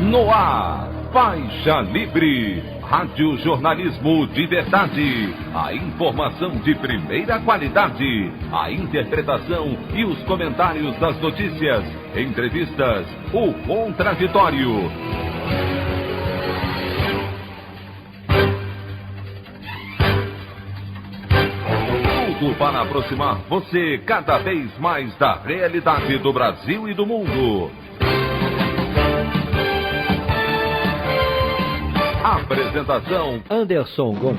No ar, Faixa Livre, rádio jornalismo de verdade, a informação de primeira qualidade, a interpretação e os comentários das notícias, entrevistas, o contraditório. Tudo para aproximar você cada vez mais da realidade do Brasil e do mundo. Apresentação: Anderson Gomes.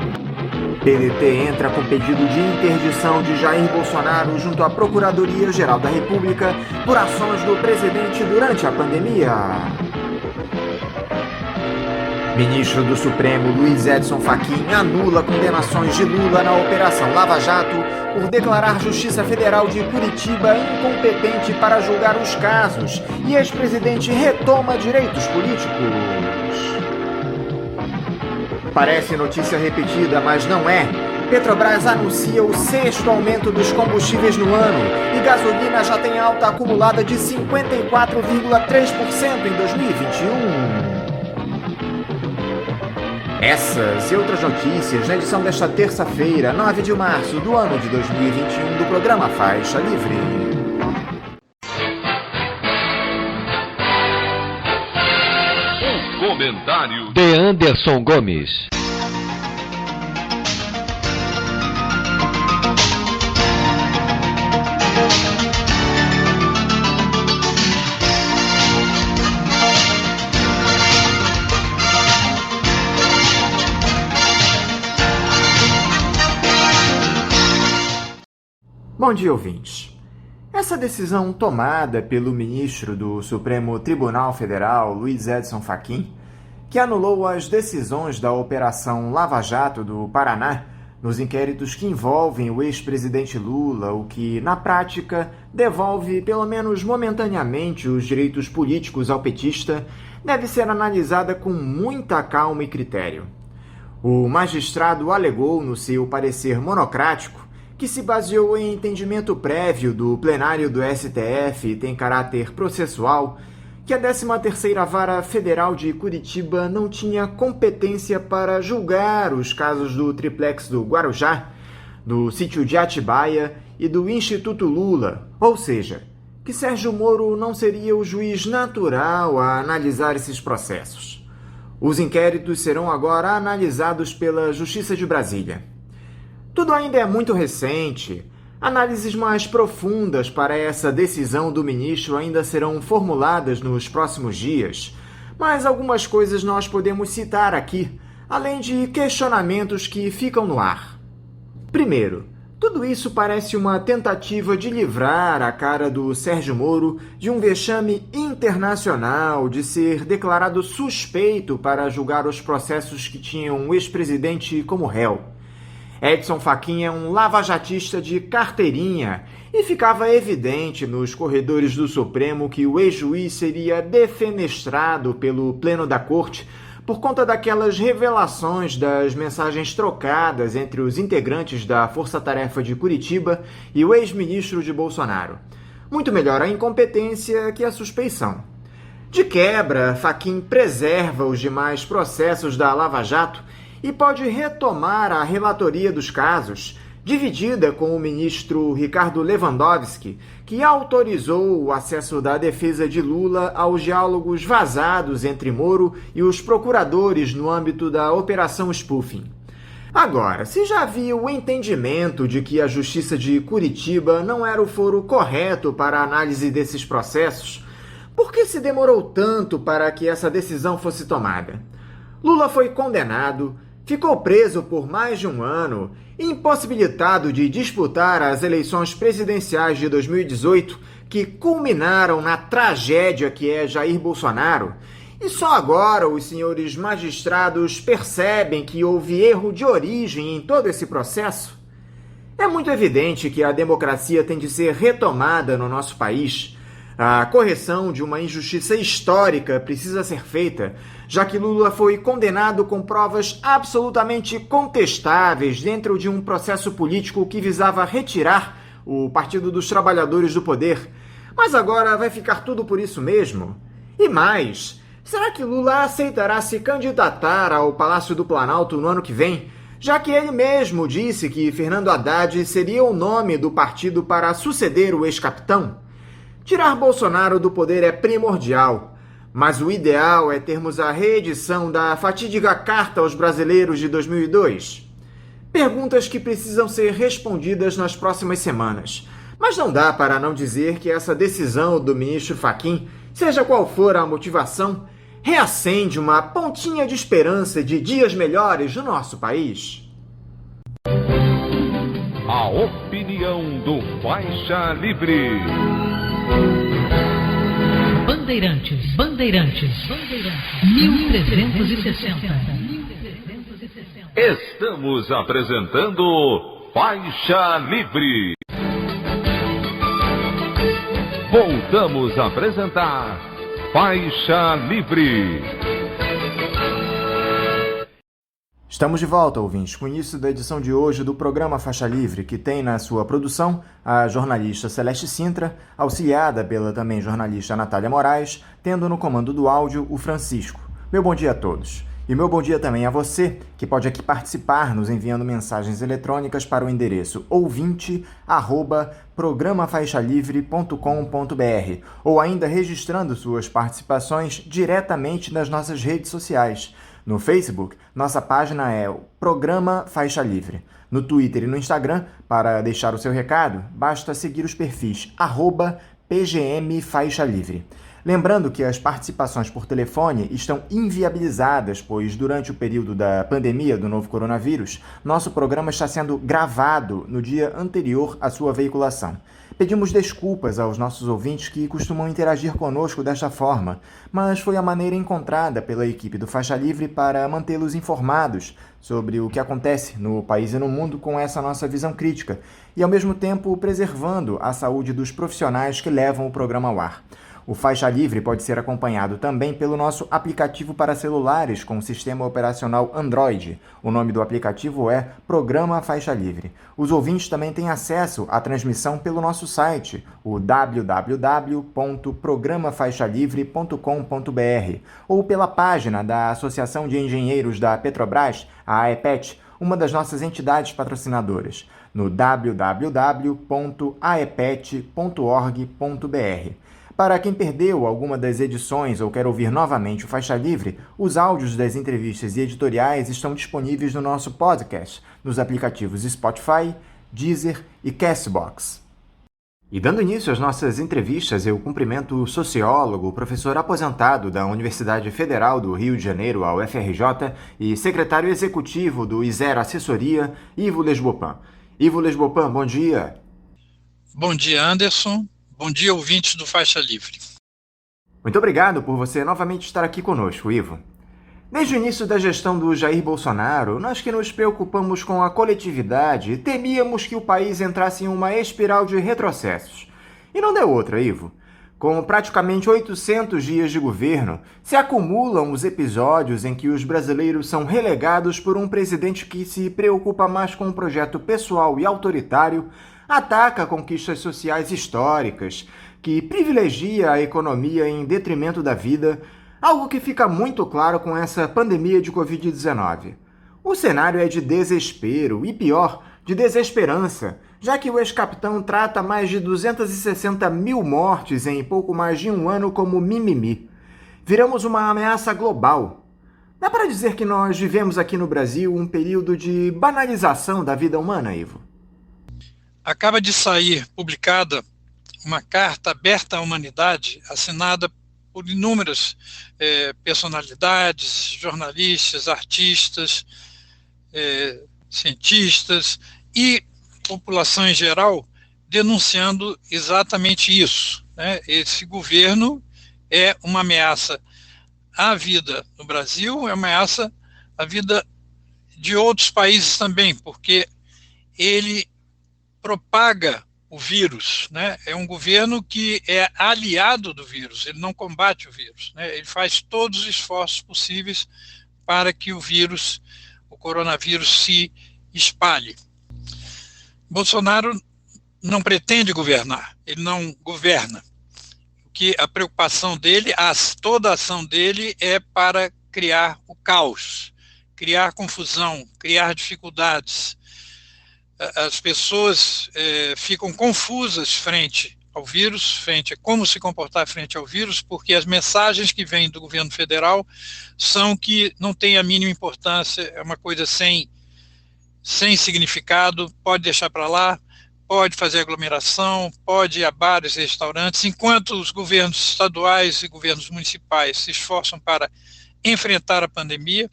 PDT entra com pedido de interdição de Jair Bolsonaro junto à Procuradoria-Geral da República por ações do presidente durante a pandemia. Ministro do Supremo Luiz Edson Fachin anula condenações de Lula na Operação Lava Jato por declarar Justiça Federal de Curitiba incompetente para julgar os casos e ex-presidente retoma direitos políticos. Parece notícia repetida, mas não é. Petrobras anuncia o 6º aumento dos combustíveis no ano e gasolina já tem alta acumulada de 54,3% em 2021. Essas e outras notícias na edição desta terça-feira, 9 de março do ano de 2021, do programa Faixa Livre. Comentário de Anderson Gomes. Bom dia, ouvintes. Essa decisão tomada pelo ministro do Supremo Tribunal Federal, Luiz Edson Fachin, que anulou as decisões da Operação Lava Jato do Paraná nos inquéritos que envolvem o ex-presidente Lula, o que, na prática, devolve, pelo menos momentaneamente, os direitos políticos ao petista, deve ser analisada com muita calma e critério. O magistrado alegou no seu parecer monocrático, que se baseou em entendimento prévio do plenário do STF e tem caráter processual, que a 13ª Vara Federal de Curitiba não tinha competência para julgar os casos do triplex do Guarujá, do sítio de Atibaia e do Instituto Lula, ou seja, que Sérgio Moro não seria o juiz natural a analisar esses processos. Os inquéritos serão agora analisados pela Justiça de Brasília. Tudo ainda é muito recente. Análises mais profundas para essa decisão do ministro ainda serão formuladas nos próximos dias, mas algumas coisas nós podemos citar aqui, além de questionamentos que ficam no ar. Primeiro, tudo isso parece uma tentativa de livrar a cara do Sérgio Moro de um vexame internacional de ser declarado suspeito para julgar os processos que tinham o ex-presidente como réu. Edson Fachin é um lavajatista de carteirinha e ficava evidente nos corredores do Supremo que o ex-juiz seria defenestrado pelo Pleno da Corte por conta daquelas revelações das mensagens trocadas entre os integrantes da Força Tarefa de Curitiba e o ex-ministro de Bolsonaro. Muito melhor a incompetência que a suspeição. De quebra, Fachin preserva os demais processos da Lava Jato e pode retomar a relatoria dos casos, dividida com o ministro Ricardo Lewandowski, que autorizou o acesso da defesa de Lula aos diálogos vazados entre Moro e os procuradores no âmbito da Operação Spoofing. Agora, se já havia o entendimento de que a Justiça de Curitiba não era o foro correto para a análise desses processos, por que se demorou tanto para que essa decisão fosse tomada? Lula foi condenado, ficou preso por mais de um ano, impossibilitado de disputar as eleições presidenciais de 2018, que culminaram na tragédia que é Jair Bolsonaro, e só agora os senhores magistrados percebem que houve erro de origem em todo esse processo? É muito evidente que a democracia tem de ser retomada no nosso país. A correção de uma injustiça histórica precisa ser feita, já que Lula foi condenado com provas absolutamente contestáveis dentro de um processo político que visava retirar o Partido dos Trabalhadores do poder. Mas agora vai ficar tudo por isso mesmo. E mais, Será que Lula aceitará se candidatar ao Palácio do Planalto no ano que vem, já que ele mesmo disse que Fernando Haddad seria o nome do partido para suceder o ex-capitão? Tirar Bolsonaro do poder é primordial, mas o ideal é termos a reedição da fatídica Carta aos Brasileiros de 2002. Perguntas que precisam ser respondidas nas próximas semanas. Mas não dá para não dizer que essa decisão do ministro Fachin, seja qual for a motivação, reacende uma pontinha de esperança de dias melhores no nosso país. A opinião do Faixa Livre. Bandeirantes, 1360. Estamos apresentando Faixa Livre. Voltamos a apresentar Faixa Livre. Estamos de volta, ouvintes, com o início da edição de hoje do programa Faixa Livre, que tem na sua produção a jornalista Celeste Sintra, auxiliada pela também jornalista Natália Moraes, tendo no comando do áudio o Francisco. Meu bom dia a todos. E meu bom dia também a você, que pode aqui participar nos enviando mensagens eletrônicas para o endereço ouvinte@programafaixalivre.com.br ou ainda registrando suas participações diretamente nas nossas redes sociais. No Facebook, nossa página é o Programa Faixa Livre. No Twitter e no Instagram, para deixar o seu recado, basta seguir os perfis @PGM Faixa Livre. Lembrando que as participações por telefone estão inviabilizadas, pois durante o período da pandemia do novo coronavírus, nosso programa está sendo gravado no dia anterior à sua veiculação. Pedimos desculpas aos nossos ouvintes que costumam interagir conosco desta forma, mas foi a maneira encontrada pela equipe do Faixa Livre para mantê-los informados sobre o que acontece no país e no mundo com essa nossa visão crítica, e ao mesmo tempo preservando a saúde dos profissionais que levam o programa ao ar. O Faixa Livre pode ser acompanhado também pelo nosso aplicativo para celulares com sistema operacional Android. O nome do aplicativo é Programa Faixa Livre. Os ouvintes também têm acesso à transmissão pelo nosso site, o www.programafaixalivre.com.br, ou pela página da Associação de Engenheiros da Petrobras, a AEPET, uma das nossas entidades patrocinadoras, no www.aepet.org.br. Para quem perdeu alguma das edições ou quer ouvir novamente o Faixa Livre, os áudios das entrevistas e editoriais estão disponíveis no nosso podcast, nos aplicativos Spotify, Deezer e Castbox. E dando início às nossas entrevistas, eu cumprimento o sociólogo, professor aposentado da Universidade Federal do Rio de Janeiro, a UFRJ, e secretário executivo do Isero Assessoria, Ivo Lesbopan. Ivo Lesbopan, bom dia. Bom dia, Anderson. Bom dia, ouvintes do Faixa Livre. Muito obrigado por você novamente estar aqui conosco, Ivo. Desde o início da gestão do Jair Bolsonaro, nós que nos preocupamos com a coletividade, temíamos que o país entrasse em uma espiral de retrocessos. E não deu outra, Ivo. Com praticamente 800 dias de governo, se acumulam os episódios em que os brasileiros são relegados por um presidente que se preocupa mais com um projeto pessoal e autoritário, ataca conquistas sociais históricas, que privilegia a economia em detrimento da vida, algo que fica muito claro com essa pandemia de Covid-19. O cenário é de desespero e, pior, de desesperança, já que o ex-capitão trata mais de 260 mil mortes em pouco mais de um ano como mimimi. Viramos uma ameaça global. Dá para dizer que nós vivemos aqui no Brasil um período de banalização da vida humana, Ivo? Acaba de sair publicada uma carta aberta à humanidade, assinada por inúmeras personalidades, jornalistas, artistas, cientistas e população em geral, denunciando exatamente isso, né? Esse governo é uma ameaça à vida no Brasil, é uma ameaça à vida de outros países também, porque ele propaga o vírus, né? É um governo que é aliado do vírus, ele não combate o vírus, né? Ele faz todos os esforços possíveis para que o coronavírus se espalhe. Bolsonaro não pretende governar, ele não governa. O porque a preocupação dele, toda a ação dele é para criar o caos, criar confusão, criar dificuldades. As pessoas ficam confusas frente ao vírus, frente a como se comportar frente ao vírus, porque as mensagens que vêm do governo federal são que não tem a mínima importância, é uma coisa sem significado, pode deixar para lá, pode fazer aglomeração, pode ir a bares e restaurantes, enquanto os governos estaduais e governos municipais se esforçam para enfrentar a pandemia,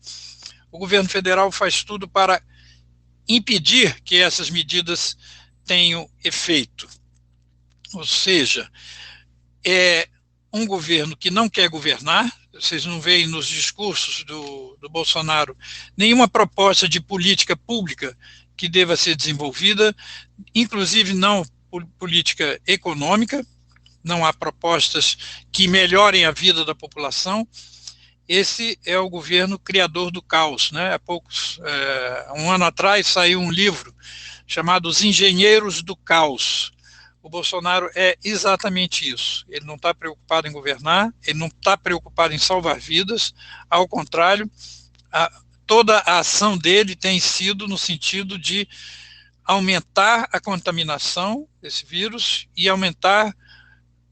o governo federal faz tudo para impedir que essas medidas tenham efeito. Ou seja, é um governo que não quer governar. Vocês não veem nos discursos do Bolsonaro nenhuma proposta de política pública que deva ser desenvolvida, inclusive não política econômica, não há propostas que melhorem a vida da população. Esse é o governo criador do caos, né? Um ano atrás saiu um livro chamado Os Engenheiros do Caos. O Bolsonaro é exatamente isso. Ele não está preocupado em governar, ele não está preocupado em salvar vidas, ao contrário, toda a ação dele tem sido no sentido de aumentar a contaminação desse vírus e aumentar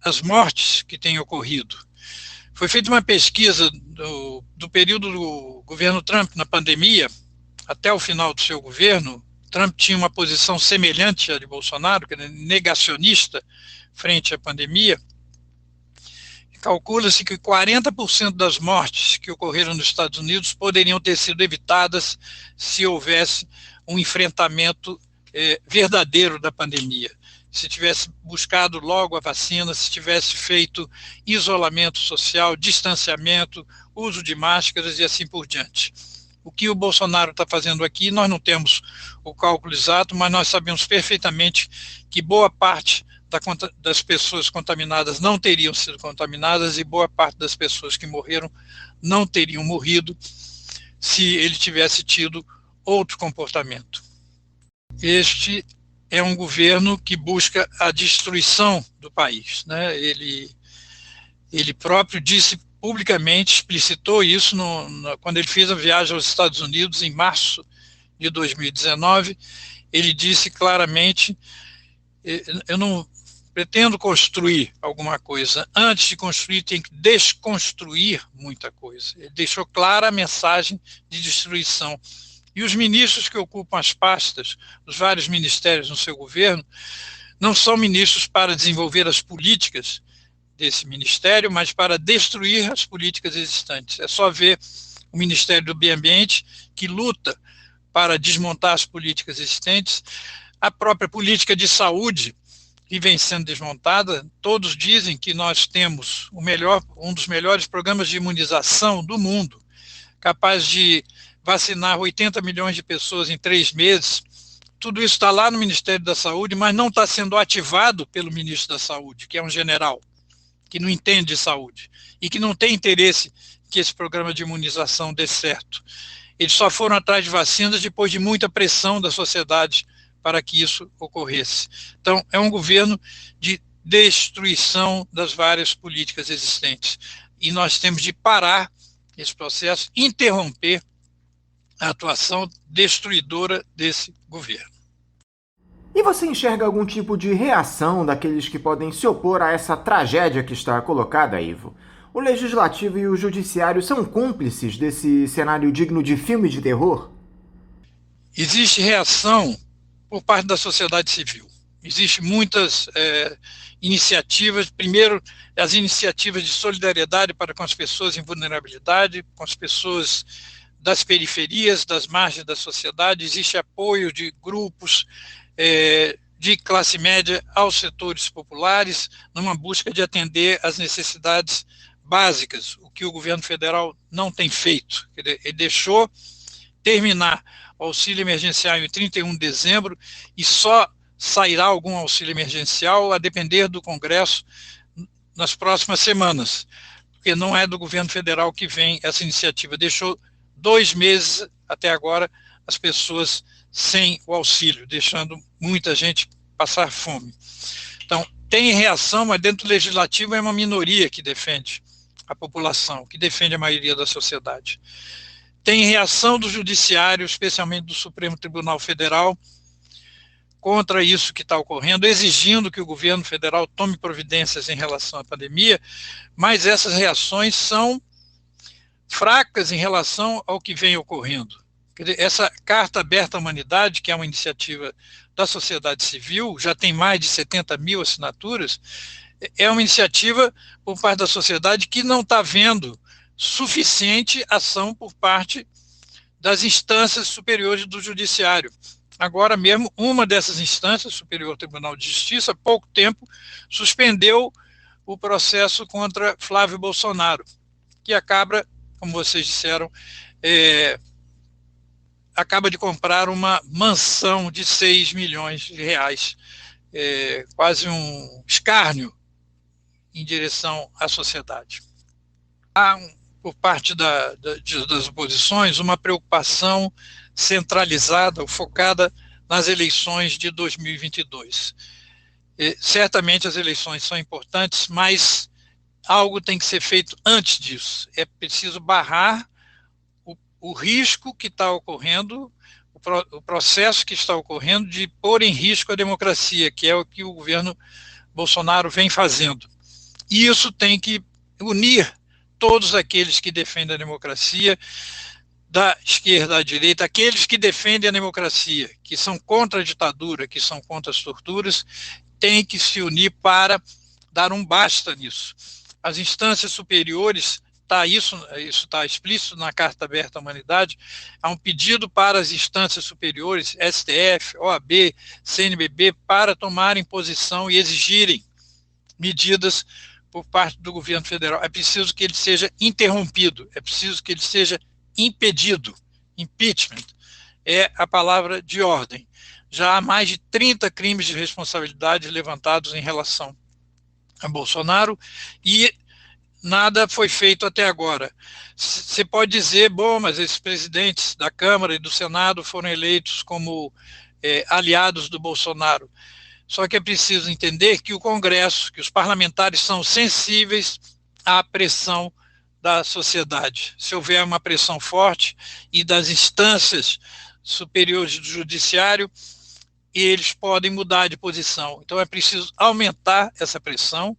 as mortes que têm ocorrido. Foi feita uma pesquisa do período do governo Trump na pandemia, até o final do seu governo. Trump tinha uma posição semelhante à de Bolsonaro, que era negacionista frente à pandemia. Calcula-se que 40% das mortes que ocorreram nos Estados Unidos poderiam ter sido evitadas se houvesse um enfrentamento verdadeiro da pandemia. Se tivesse buscado logo a vacina, se tivesse feito isolamento social, distanciamento, uso de máscaras e assim por diante. O que o Bolsonaro está fazendo aqui, nós não temos o cálculo exato, mas nós sabemos perfeitamente que boa parte das pessoas contaminadas não teriam sido contaminadas e boa parte das pessoas que morreram não teriam morrido se ele tivesse tido outro comportamento. Este é um governo que busca a destruição do país, né? Ele próprio disse publicamente, explicitou isso quando ele fez a viagem aos Estados Unidos em março de 2019. Ele disse claramente: eu não pretendo construir alguma coisa. Antes de construir, tem que desconstruir muita coisa. Ele deixou clara a mensagem de destruição. E os ministros que ocupam as pastas, os vários ministérios no seu governo, não são ministros para desenvolver as políticas desse ministério, mas para destruir as políticas existentes. É só ver o Ministério do Meio Ambiente, que luta para desmontar as políticas existentes, a própria política de saúde, que vem sendo desmontada. Todos dizem que nós temos um dos melhores programas de imunização do mundo, capaz de vacinar 80 milhões de pessoas em 3 meses. Tudo isso está lá no Ministério da Saúde, mas não está sendo ativado pelo ministro da Saúde, que é um general, que não entende de saúde e que não tem interesse que esse programa de imunização dê certo. Eles só foram atrás de vacinas depois de muita pressão da sociedade para que isso ocorresse. Então, é um governo de destruição das várias políticas existentes. E nós temos de parar esse processo, interromper a atuação destruidora desse governo. E você enxerga algum tipo de reação daqueles que podem se opor a essa tragédia que está colocada, Ivo? O Legislativo e o Judiciário são cúmplices desse cenário digno de filme de terror? Existe reação por parte da sociedade civil. Existem muitas iniciativas. Primeiro, as iniciativas de solidariedade para com as pessoas em vulnerabilidade, com as pessoas das periferias, das margens da sociedade. Existe apoio de grupos de classe média aos setores populares, numa busca de atender às necessidades básicas, o que o governo federal não tem feito. Ele deixou terminar o auxílio emergencial em 31 de dezembro e só sairá algum auxílio emergencial a depender do Congresso nas próximas semanas, porque não é do governo federal que vem essa iniciativa. Deixou 2 meses até agora as pessoas sem o auxílio, deixando muita gente passar fome. Então, tem reação, mas dentro do legislativo é uma minoria que defende a população, que defende a maioria da sociedade. Tem reação do judiciário, especialmente do Supremo Tribunal Federal, contra isso que está ocorrendo, exigindo que o governo federal tome providências em relação à pandemia, mas essas reações são fracas em relação ao que vem ocorrendo. Quer dizer, essa Carta Aberta à Humanidade, que é uma iniciativa da sociedade civil, já tem mais de 70 mil assinaturas, é uma iniciativa por parte da sociedade que não está vendo suficiente ação por parte das instâncias superiores do judiciário. Agora mesmo, uma dessas instâncias, Superior Tribunal de Justiça, há pouco tempo, suspendeu o processo contra Flávio Bolsonaro, que acaba, como vocês disseram, acaba de comprar uma mansão de 6 milhões de reais, quase um escárnio em direção à sociedade. Há, por parte das oposições, uma preocupação centralizada ou focada nas eleições de 2022. Certamente as eleições são importantes, mas algo tem que ser feito antes disso. É preciso barrar o risco que está ocorrendo, o processo que está ocorrendo de pôr em risco a democracia, que é o que o governo Bolsonaro vem fazendo. E isso tem que unir todos aqueles que defendem a democracia, da esquerda à direita, aqueles que defendem a democracia, que são contra a ditadura, que são contra as torturas, têm que se unir para dar um basta nisso. As instâncias superiores, isso está explícito na Carta Aberta à Humanidade, há um pedido para as instâncias superiores, STF, OAB, CNBB, para tomarem posição e exigirem medidas por parte do governo federal. É preciso que ele seja interrompido, é preciso que ele seja impedido. Impeachment é a palavra de ordem. Já há mais de 30 crimes de responsabilidade levantados em relação a Bolsonaro e nada foi feito até agora. Você pode dizer, bom, mas esses presidentes da Câmara e do Senado foram eleitos como aliados do Bolsonaro. Só que é preciso entender que o Congresso, que os parlamentares são sensíveis à pressão da sociedade. Se houver uma pressão forte e das instâncias superiores do judiciário, eles podem mudar de posição. Então é preciso aumentar essa pressão.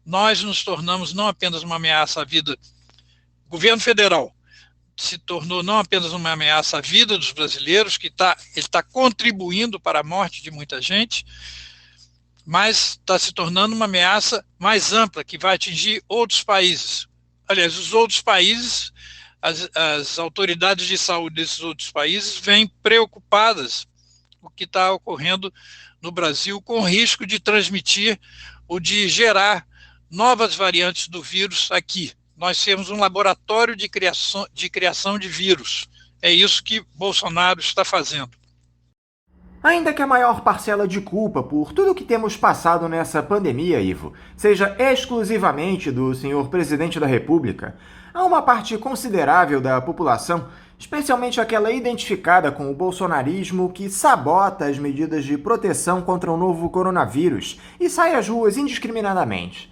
Nós nos tornamos não apenas uma ameaça à vida. O governo federal se tornou não apenas uma ameaça à vida dos brasileiros, que ele está contribuindo para a morte de muita gente, mas está se tornando uma ameaça mais ampla, que vai atingir outros países. Aliás, os outros países, as autoridades de saúde desses outros países vêm preocupadas com o que está ocorrendo no Brasil, com o risco de transmitir ou de gerar novas variantes do vírus aqui. Nós temos um laboratório de criação de vírus. É isso que Bolsonaro está fazendo. Ainda que a maior parcela de culpa por tudo o que temos passado nessa pandemia, Ivo, seja exclusivamente do senhor presidente da República, há uma parte considerável da população, especialmente aquela identificada com o bolsonarismo, que sabota as medidas de proteção contra o novo coronavírus e sai às ruas indiscriminadamente.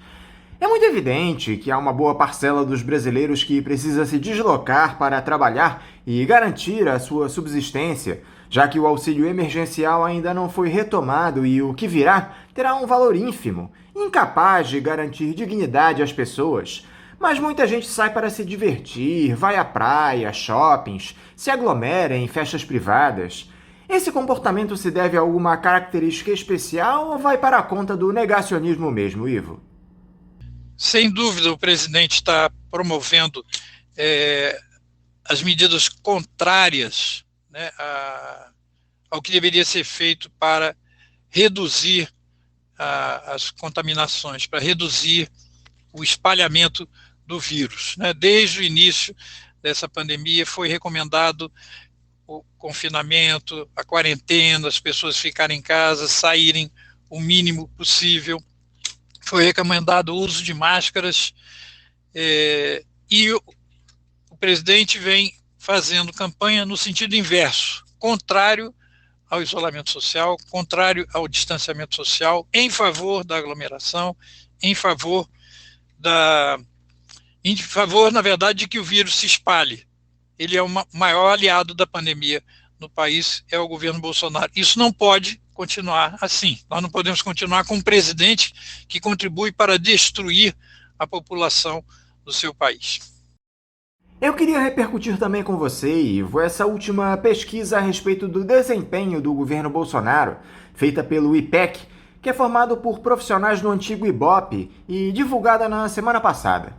É muito evidente que há uma boa parcela dos brasileiros que precisa se deslocar para trabalhar e garantir a sua subsistência, já que o auxílio emergencial ainda não foi retomado e o que virá terá um valor ínfimo, incapaz de garantir dignidade às pessoas. Mas muita gente sai para se divertir, vai à praia, shoppings, se aglomera em festas privadas. Esse comportamento se deve a alguma característica especial ou vai para a conta do negacionismo mesmo, Ivo? Sem dúvida, o presidente está promovendo as medidas contrárias, né, ao que deveria ser feito para reduzir as contaminações, para reduzir o espalhamento do vírus, né? Desde o início dessa pandemia foi recomendado o confinamento, a quarentena, as pessoas ficarem em casa, saírem o mínimo possível. Foi recomendado o uso de máscaras e o presidente vem fazendo campanha no sentido inverso, contrário ao isolamento social, contrário ao distanciamento social, em favor da aglomeração, em favor, na verdade, de que o vírus se espalhe. Ele é o maior aliado da pandemia no país, é o governo Bolsonaro. Isso não pode continuar assim. Nós não podemos continuar com um presidente que contribui para destruir a população do seu país. Eu queria repercutir também com você, Ivo, essa última pesquisa a respeito do desempenho do governo Bolsonaro, feita pelo IPEC, que é formado por profissionais do antigo Ibope e divulgada na semana passada.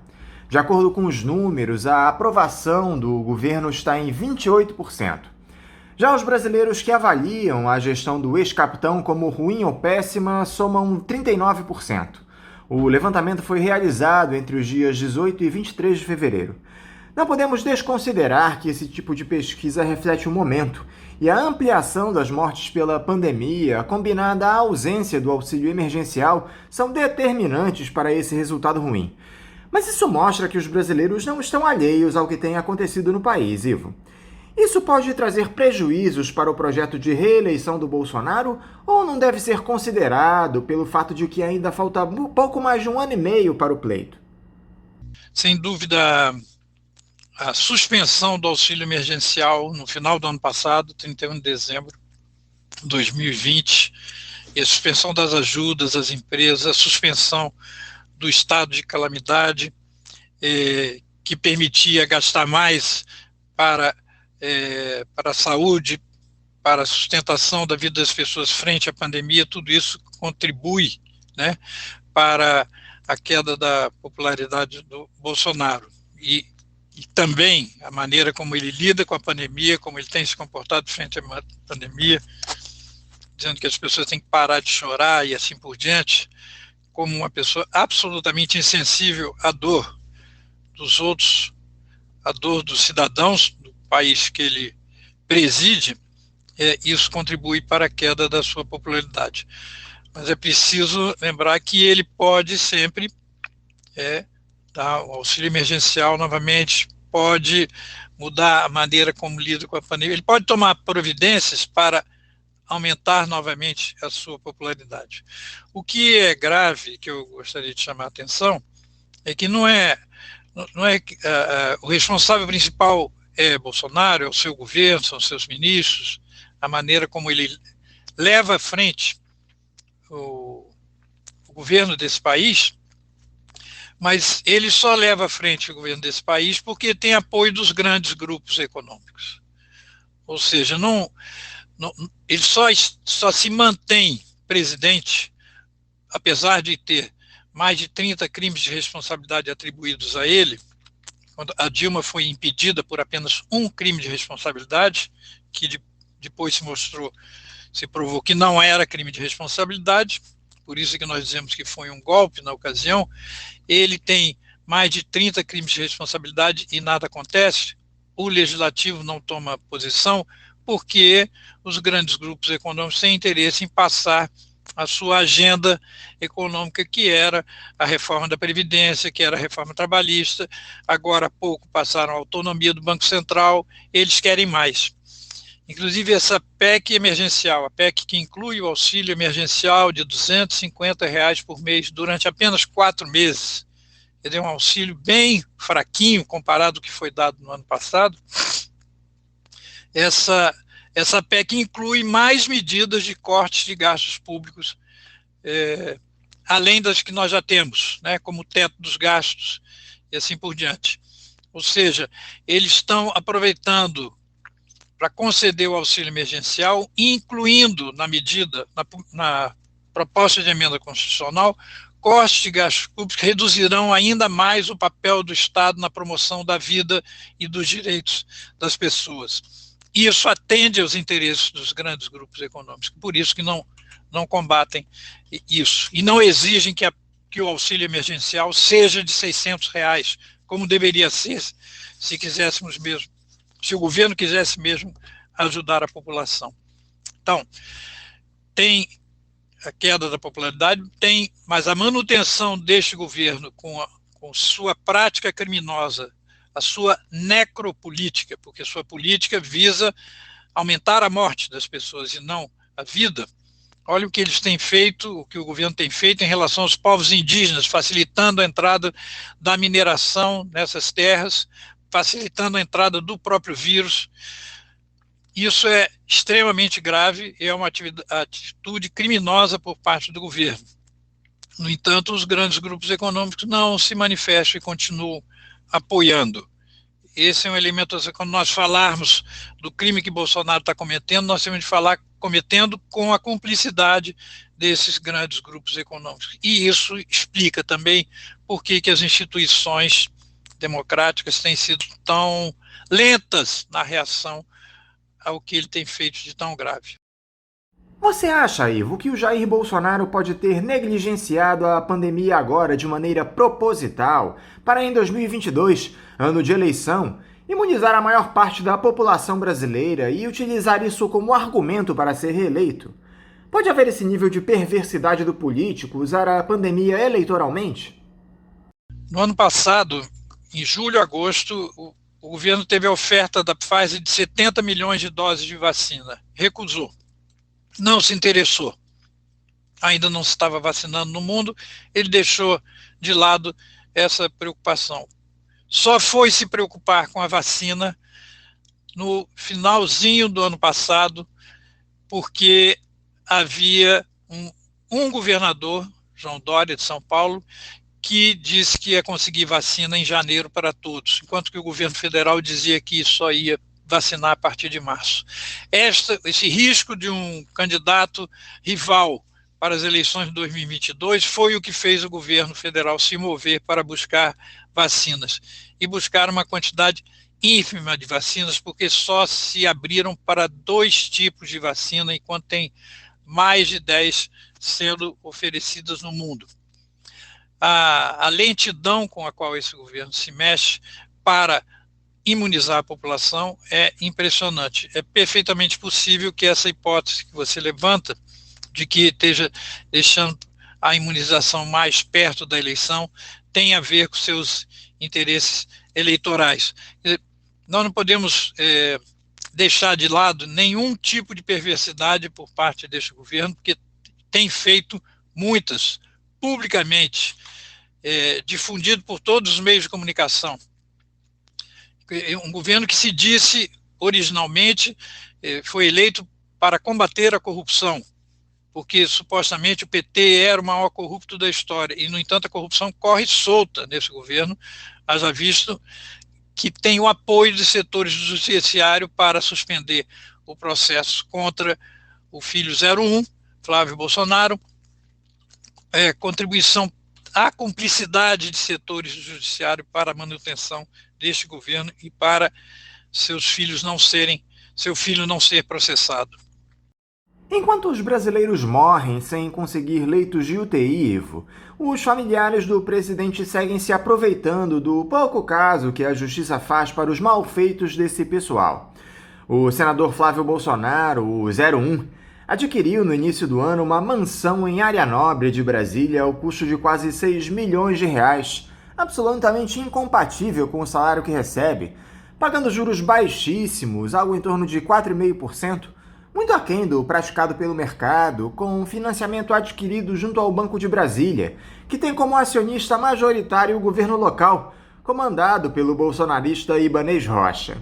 De acordo com os números, a aprovação do governo está em 28%. Já os brasileiros que avaliam a gestão do ex-capitão como ruim ou péssima somam 39%. O levantamento foi realizado entre os dias 18 e 23 de fevereiro. Não podemos desconsiderar que esse tipo de pesquisa reflete o momento, e a ampliação das mortes pela pandemia, combinada à ausência do auxílio emergencial, são determinantes para esse resultado ruim. Mas isso mostra que os brasileiros não estão alheios ao que tem acontecido no país, Ivo. Isso pode trazer prejuízos para o projeto de reeleição do Bolsonaro ou não deve ser considerado pelo fato de que ainda falta pouco mais de 1 ano e meio para o pleito? Sem dúvida, a suspensão do auxílio emergencial no final do ano passado, 31 de dezembro de 2020, e a suspensão das ajudas às empresas, a suspensão do estado de calamidade, que permitia gastar mais para a saúde, para a sustentação da vida das pessoas frente à pandemia, tudo isso contribui, né, para a queda da popularidade do Bolsonaro. E também a maneira como ele lida com a pandemia, como ele tem se comportado frente à pandemia, dizendo que as pessoas têm que parar de chorar e assim por diante, como uma pessoa absolutamente insensível à dor dos outros, à dor dos cidadãos do país que ele preside, isso contribui para a queda da sua popularidade. Mas é preciso lembrar que ele pode sempre dar o auxílio emergencial novamente, pode mudar a maneira como lida com a pandemia, ele pode tomar providências para aumentar novamente a sua popularidade. O que é grave, que eu gostaria de chamar a atenção, é que não é o responsável principal é Bolsonaro, é o seu governo, são seus ministros, a maneira como ele leva à frente o governo desse país, mas ele só leva à frente o governo desse país porque tem apoio dos grandes grupos econômicos. Ou seja, ele só se mantém presidente, apesar de ter mais de 30 crimes de responsabilidade atribuídos a ele, quando a Dilma foi impedida por apenas um crime de responsabilidade, que depois se provou que não era crime de responsabilidade, por isso que nós dizemos que foi um golpe na ocasião. Ele tem mais de 30 crimes de responsabilidade e nada acontece, o legislativo não toma posição, porque os grandes grupos econômicos têm interesse em passar a sua agenda econômica, que era a reforma da Previdência, que era a reforma trabalhista, agora há pouco passaram a autonomia do Banco Central, eles querem mais. Inclusive essa PEC emergencial, a PEC que inclui o auxílio emergencial de R$250 por mês durante apenas 4 meses, ele é um auxílio bem fraquinho comparado ao que foi dado no ano passado. Essa PEC inclui mais medidas de cortes de gastos públicos, além das que nós já temos, né, como o teto dos gastos e assim por diante. Ou seja, eles estão aproveitando para conceder o auxílio emergencial, incluindo na proposta de emenda constitucional, cortes de gastos públicos que reduzirão ainda mais o papel do Estado na promoção da vida e dos direitos das pessoas. Isso atende aos interesses dos grandes grupos econômicos, por isso que não combatem isso, e não exigem que o auxílio emergencial seja de R$600, como deveria ser, se o governo quisesse mesmo ajudar a população. Então, tem a queda da popularidade, mas a manutenção deste governo com sua prática criminosa, a sua necropolítica, porque sua política visa aumentar a morte das pessoas e não a vida, olha o que eles têm feito, o que o governo tem feito em relação aos povos indígenas, facilitando a entrada da mineração nessas terras, facilitando a entrada do próprio vírus. Isso é extremamente grave e é uma atitude criminosa por parte do governo. No entanto, os grandes grupos econômicos não se manifestam e continuam apoiando. Esse é um elemento, quando nós falarmos do crime que Bolsonaro está cometendo, nós temos de falar cometendo com a cumplicidade desses grandes grupos econômicos. E isso explica também por que as instituições democráticas têm sido tão lentas na reação ao que ele tem feito de tão grave. Você acha, Ivo, que o Jair Bolsonaro pode ter negligenciado a pandemia agora de maneira proposital para, em 2022, ano de eleição, imunizar a maior parte da população brasileira e utilizar isso como argumento para ser reeleito? Pode haver esse nível de perversidade do político usar a pandemia eleitoralmente? No ano passado, em julho e agosto, o governo teve a oferta da Pfizer de 70 milhões de doses de vacina. Recusou. Não se interessou. Ainda não se estava vacinando no mundo, ele deixou de lado essa preocupação. Só foi se preocupar com a vacina no finalzinho do ano passado, porque havia um governador, João Dória, de São Paulo, que disse que ia conseguir vacina em janeiro para todos, enquanto que o governo federal dizia que só ia vacinar a partir de março. Esse risco de um candidato rival para as eleições de 2022 foi o que fez o governo federal se mover para buscar vacinas. E buscar uma quantidade ínfima de vacinas, porque só se abriram para 2 tipos de vacina, enquanto tem mais de 10 sendo oferecidas no mundo. A lentidão com a qual esse governo se mexe para imunizar a população é impressionante. É perfeitamente possível que essa hipótese que você levanta, de que esteja deixando a imunização mais perto da eleição, tenha a ver com seus interesses eleitorais. Nós não podemos deixar de lado nenhum tipo de perversidade por parte deste governo, porque tem feito muitas, publicamente, difundido por todos os meios de comunicação. Um governo que se disse originalmente foi eleito para combater a corrupção, porque supostamente o PT era o maior corrupto da história, e no entanto a corrupção corre solta nesse governo, haja visto que tem o apoio de setores do judiciário para suspender o processo contra o filho 01, Flávio Bolsonaro, contribuição à cumplicidade de setores do judiciário para a manutenção deste governo e para seu filho não ser processado. Enquanto os brasileiros morrem sem conseguir leitos de UTI, Ivo, os familiares do presidente seguem se aproveitando do pouco caso que a justiça faz para os malfeitos desse pessoal. O senador Flávio Bolsonaro, o 01, adquiriu no início do ano uma mansão em área nobre de Brasília ao custo de quase 6 milhões de reais, absolutamente incompatível com o salário que recebe, pagando juros baixíssimos, algo em torno de 4,5%, muito aquém do praticado pelo mercado, com financiamento adquirido junto ao Banco de Brasília, que tem como acionista majoritário o governo local, comandado pelo bolsonarista Ibanez Rocha.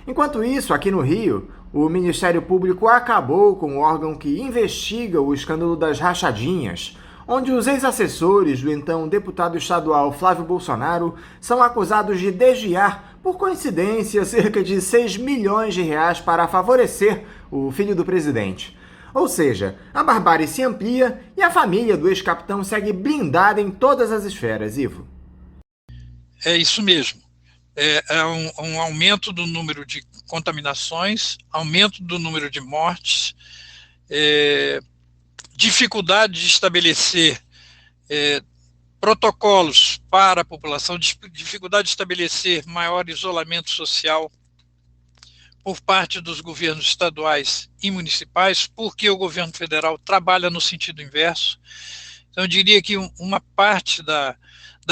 Enquanto isso, aqui no Rio, o Ministério Público acabou com o órgão que investiga o escândalo das rachadinhas, onde os ex-assessores do então deputado estadual Flávio Bolsonaro são acusados de desviar, por coincidência, cerca de 6 milhões de reais para favorecer o filho do presidente. Ou seja, a barbárie se amplia e a família do ex-capitão segue blindada em todas as esferas, Ivo. É isso mesmo. Um aumento do número de contaminações, aumento do número de mortes, dificuldade de estabelecer protocolos para a população, dificuldade de estabelecer maior isolamento social por parte dos governos estaduais e municipais, porque o governo federal trabalha no sentido inverso. Então, eu diria que uma parte da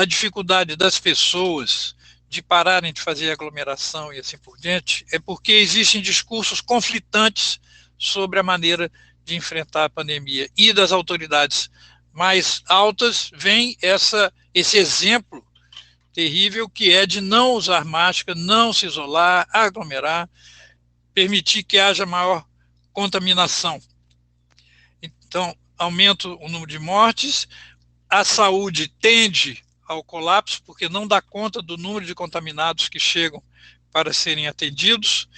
dificuldade das pessoas de pararem de fazer aglomeração e assim por diante, é porque existem discursos conflitantes sobre a maneira de enfrentar a pandemia. E das autoridades mais altas vem esse exemplo terrível que é de não usar máscara, não se isolar, aglomerar, permitir que haja maior contaminação. Então, aumenta o número de mortes, a saúde tende ao colapso, porque não dá conta do número de contaminados que chegam para serem atendidos,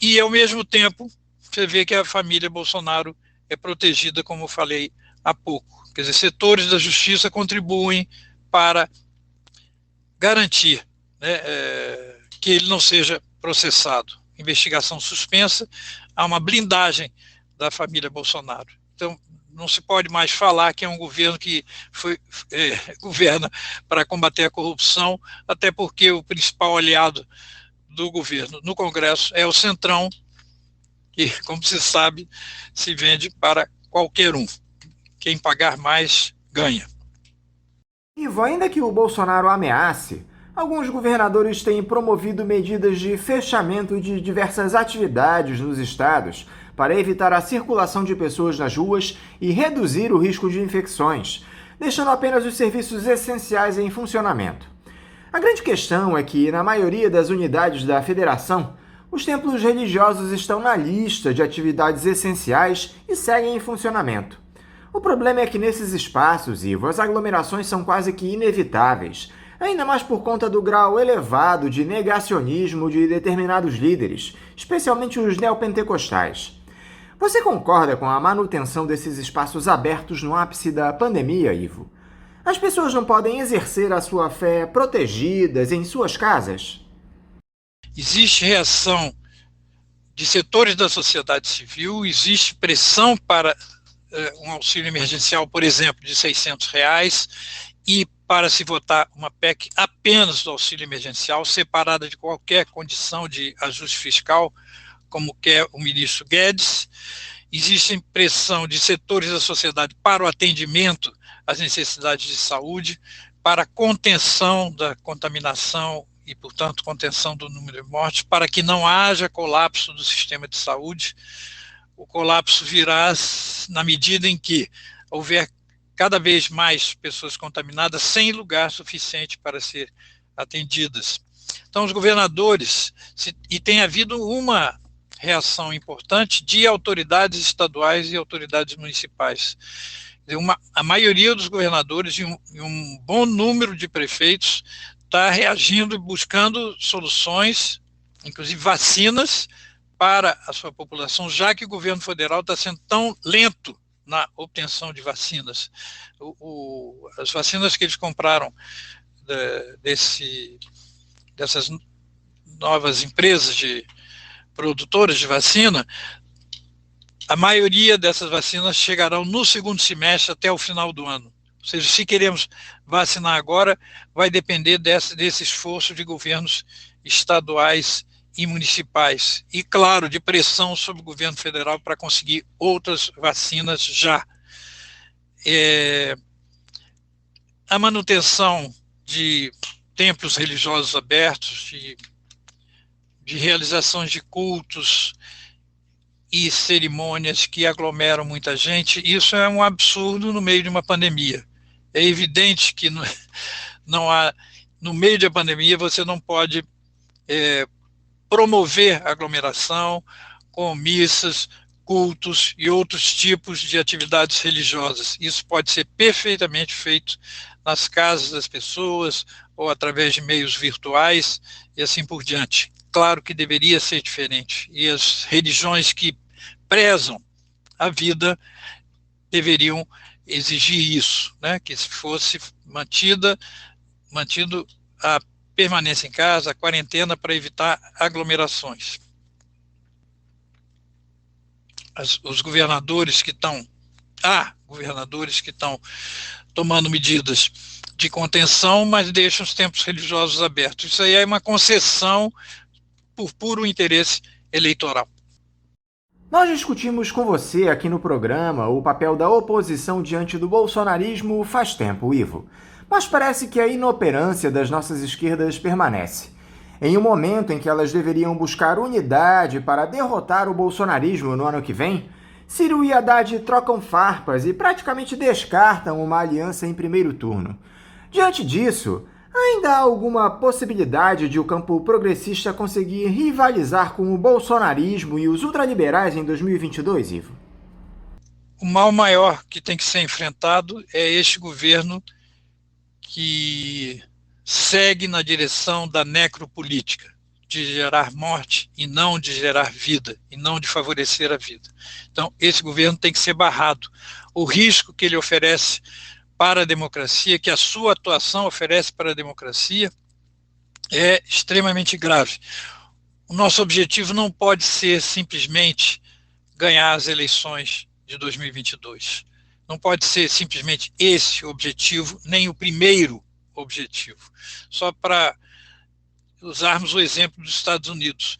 e, ao mesmo tempo, você vê que a família Bolsonaro é protegida, como eu falei há pouco. Quer dizer, setores da justiça contribuem para garantir, né, que ele não seja processado. Investigação suspensa, há uma blindagem da família Bolsonaro. Então, não se pode mais falar que é um governo que governa para combater a corrupção, até porque o principal aliado do governo no Congresso é o Centrão, que, como se sabe, se vende para qualquer um. Quem pagar mais, ganha. Ivo, ainda que o Bolsonaro ameace, alguns governadores têm promovido medidas de fechamento de diversas atividades nos estados para evitar a circulação de pessoas nas ruas e reduzir o risco de infecções, deixando apenas os serviços essenciais em funcionamento. A grande questão é que, na maioria das unidades da federação, os templos religiosos estão na lista de atividades essenciais e seguem em funcionamento. O problema é que nesses espaços, Ivo, as aglomerações são quase que inevitáveis, ainda mais por conta do grau elevado de negacionismo de determinados líderes, especialmente os neopentecostais. Você concorda com a manutenção desses espaços abertos no ápice da pandemia, Ivo? As pessoas não podem exercer a sua fé protegidas em suas casas? Existe reação de setores da sociedade civil, existe pressão para um auxílio emergencial, por exemplo, de R$600, e para se votar uma PEC apenas do auxílio emergencial, separada de qualquer condição de ajuste fiscal, como quer o ministro Guedes. Existe pressão de setores da sociedade para o atendimento às necessidades de saúde, para a contenção da contaminação e, portanto, contenção do número de mortes, para que não haja colapso do sistema de saúde. O colapso virá na medida em que houver cada vez mais pessoas contaminadas sem lugar suficiente para ser atendidas. Então, os governadores, e tem havido uma reação importante de autoridades estaduais e autoridades municipais. A maioria dos governadores e um bom número de prefeitos está reagindo e buscando soluções, inclusive vacinas, para a sua população, já que o governo federal está sendo tão lento na obtenção de vacinas. As vacinas que eles compraram dessas novas empresas produtoras de vacina, a maioria dessas vacinas chegarão no segundo semestre até o final do ano. Ou seja, se queremos vacinar agora, vai depender desse esforço de governos estaduais e municipais. E, claro, de pressão sobre o governo federal para conseguir outras vacinas já. A manutenção de templos religiosos abertos, de realizações de cultos e cerimônias que aglomeram muita gente, isso é um absurdo no meio de uma pandemia. É evidente que no meio da pandemia você não pode promover aglomeração com missas, cultos e outros tipos de atividades religiosas. Isso pode ser perfeitamente feito nas casas das pessoas ou através de meios virtuais e assim por diante. Claro que deveria ser diferente, e as religiões que prezam a vida deveriam exigir isso, né? Que fosse mantido a permanência em casa, a quarentena, para evitar aglomerações. Os governadores que estão tomando medidas de contenção, mas deixam os templos religiosos abertos. Isso aí é uma concessão por puro interesse eleitoral. Nós discutimos com você aqui no programa o papel da oposição diante do bolsonarismo faz tempo, Ivo. Mas parece que a inoperância das nossas esquerdas permanece. Em um momento em que elas deveriam buscar unidade para derrotar o bolsonarismo no ano que vem, Ciro e Haddad trocam farpas e praticamente descartam uma aliança em primeiro turno. Diante disso, ainda há alguma possibilidade de o campo progressista conseguir rivalizar com o bolsonarismo e os ultraliberais em 2022, Ivo? O mal maior que tem que ser enfrentado é este governo que segue na direção da necropolítica, de gerar morte e não de gerar vida, e não de favorecer a vida. Então, esse governo tem que ser barrado. O risco que ele oferece para a democracia, que a sua atuação oferece para a democracia, é extremamente grave. O nosso objetivo não pode ser simplesmente ganhar as eleições de 2022. Não pode ser simplesmente esse o objetivo, nem o primeiro objetivo. Só para usarmos o exemplo dos Estados Unidos.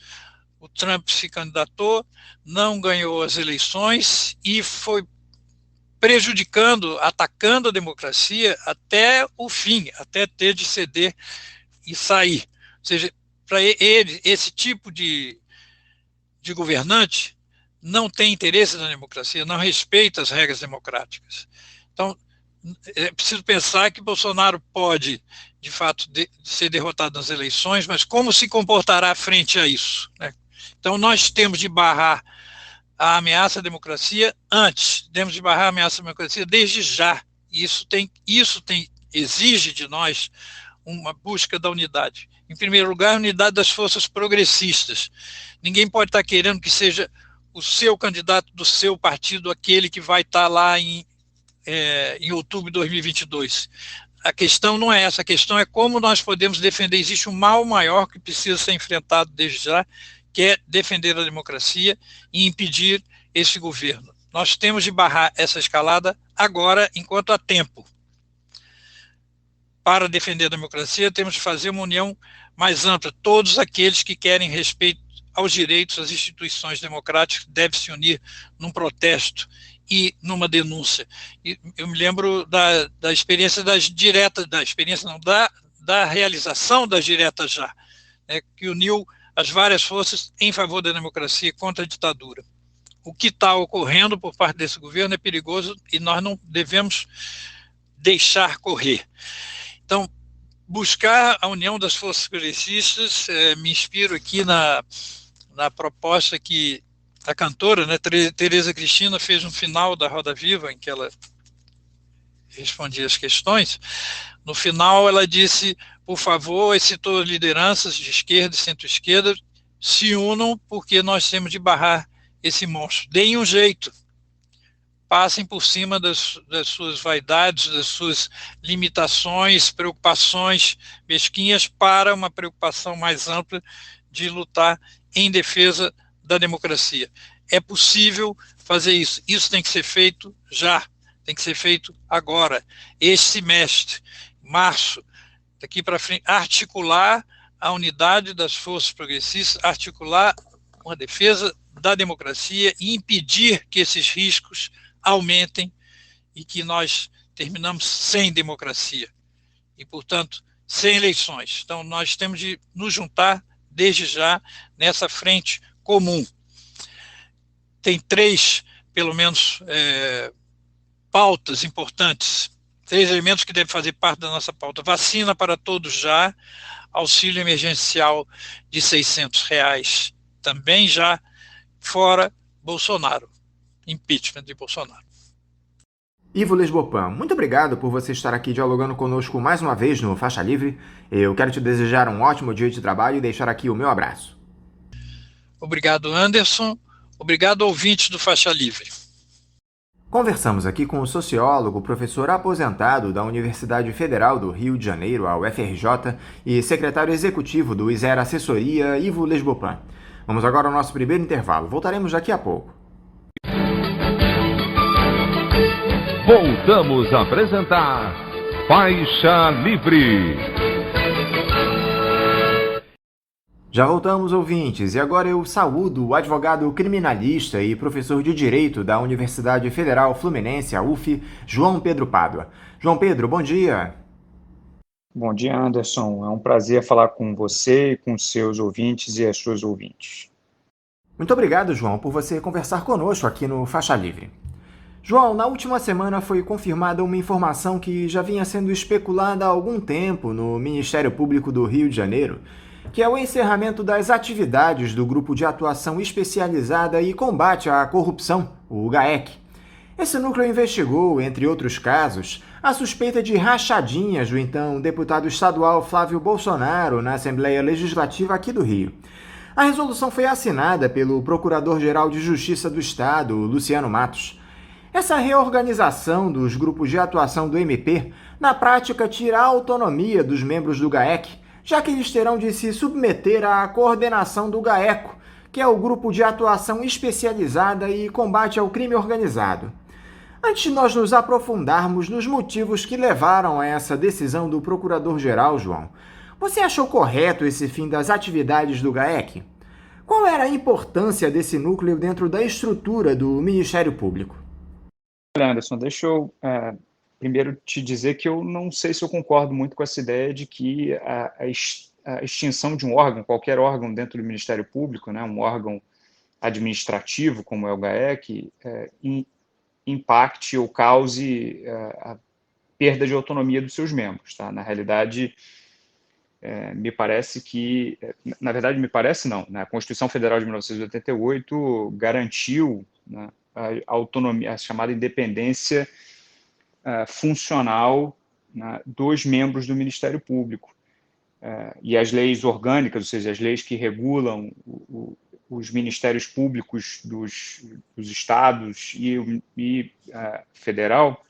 O Trump se candidatou, não ganhou as eleições e foi prejudicando, atacando a democracia até o fim, até ter de ceder e sair. Ou seja, para ele, esse tipo de governante não tem interesse na democracia, não respeita as regras democráticas. Então, é preciso pensar que Bolsonaro pode, de fato, ser derrotado nas eleições, mas como se comportará frente a isso, né? Então, nós temos de barrar a ameaça à democracia antes, temos de barrar a ameaça à democracia desde já. Isso exige de nós uma busca da unidade. Em primeiro lugar, a unidade das forças progressistas. Ninguém pode estar querendo que seja o seu candidato do seu partido aquele que vai estar lá em outubro de 2022. A questão não é essa, a questão é como nós podemos defender. Existe um mal maior que precisa ser enfrentado desde já, que é defender a democracia e impedir esse governo. Nós temos de barrar essa escalada agora, enquanto há tempo. Para defender a democracia, temos de fazer uma união mais ampla. Todos aqueles que querem respeito aos direitos, às instituições democráticas, devem se unir num protesto e numa denúncia. E eu me lembro da experiência da realização das diretas já, né, que uniu as várias forças em favor da democracia contra a ditadura. O que está ocorrendo por parte desse governo é perigoso e nós não devemos deixar correr. Então, buscar a união das forças progressistas, me inspiro aqui na proposta que a cantora, né, Tereza Cristina, fez no final da Roda Viva, em que ela respondia as questões. No final ela disse, por favor, e citou lideranças de esquerda e centro-esquerda, se unam porque nós temos de barrar esse monstro. Deem um jeito. Passem por cima das suas vaidades, das suas limitações, preocupações mesquinhas para uma preocupação mais ampla de lutar em defesa da democracia. É possível fazer isso. Isso tem que ser feito já. Tem que ser feito agora. Este semestre, março, daqui para frente, articular a unidade das forças progressistas, articular uma defesa da democracia e impedir que esses riscos aumentem e que nós terminamos sem democracia e, portanto, sem eleições. Então, nós temos de nos juntar desde já nessa frente comum. Tem três, pelo menos, pautas importantes, três elementos que devem fazer parte da nossa pauta. Vacina para todos já, auxílio emergencial de R$600, também já, fora Bolsonaro, impeachment de Bolsonaro. Ivo Lesbopan, muito obrigado por você estar aqui dialogando conosco mais uma vez no Faixa Livre. Eu quero te desejar um ótimo dia de trabalho e deixar aqui o meu abraço. Obrigado, Anderson. Obrigado, ouvintes do Faixa Livre. Conversamos aqui com o sociólogo, professor aposentado da Universidade Federal do Rio de Janeiro, a UFRJ, e secretário executivo do ISER Assessoria, Ivo Lesbopan. Vamos agora ao nosso primeiro intervalo. Voltaremos daqui a pouco. Voltamos a apresentar Faixa Livre. Já voltamos, ouvintes, e agora eu saúdo o advogado criminalista e professor de Direito da Universidade Federal Fluminense, a UF, João Pedro Pádua. João Pedro, bom dia. Bom dia, Anderson. É um prazer falar com você, com os seus ouvintes e as suas ouvintes. Muito obrigado, João, por você conversar conosco aqui no Faixa Livre. João, na última semana foi confirmada uma informação que já vinha sendo especulada há algum tempo no Ministério Público do Rio de Janeiro, que é o encerramento das atividades do Grupo de Atuação Especializada e Combate à Corrupção, o GAEC. Esse núcleo investigou, entre outros casos, a suspeita de rachadinhas do então deputado estadual Flávio Bolsonaro na Assembleia Legislativa aqui do Rio. A resolução foi assinada pelo Procurador-Geral de Justiça do Estado, Luciano Matos. Essa reorganização dos grupos de atuação do MP, na prática, tira a autonomia dos membros do GAEC, já que eles terão de se submeter à coordenação do GAECO, que é o Grupo de Atuação Especializada e Combate ao Crime Organizado. Antes de nós nos aprofundarmos nos motivos que levaram a essa decisão do Procurador-Geral, João, você achou correto esse fim das atividades do GAEC? Qual era a importância desse núcleo dentro da estrutura do Ministério Público? Olha, Anderson, deixa eu primeiro te dizer que eu não sei se eu concordo muito com essa ideia de que a extinção de um órgão, qualquer órgão dentro do Ministério Público, né, um órgão administrativo como é o GAEC, impacte ou cause a perda de autonomia dos seus membros. Tá? Na realidade, me parece que... Na verdade, me parece não. Né? A Constituição Federal de 1988 garantiu, né, a autonomia, a chamada independência funcional, né, dos membros do Ministério Público. E as leis orgânicas, ou seja, as leis que regulam os ministérios públicos dos estados e federal,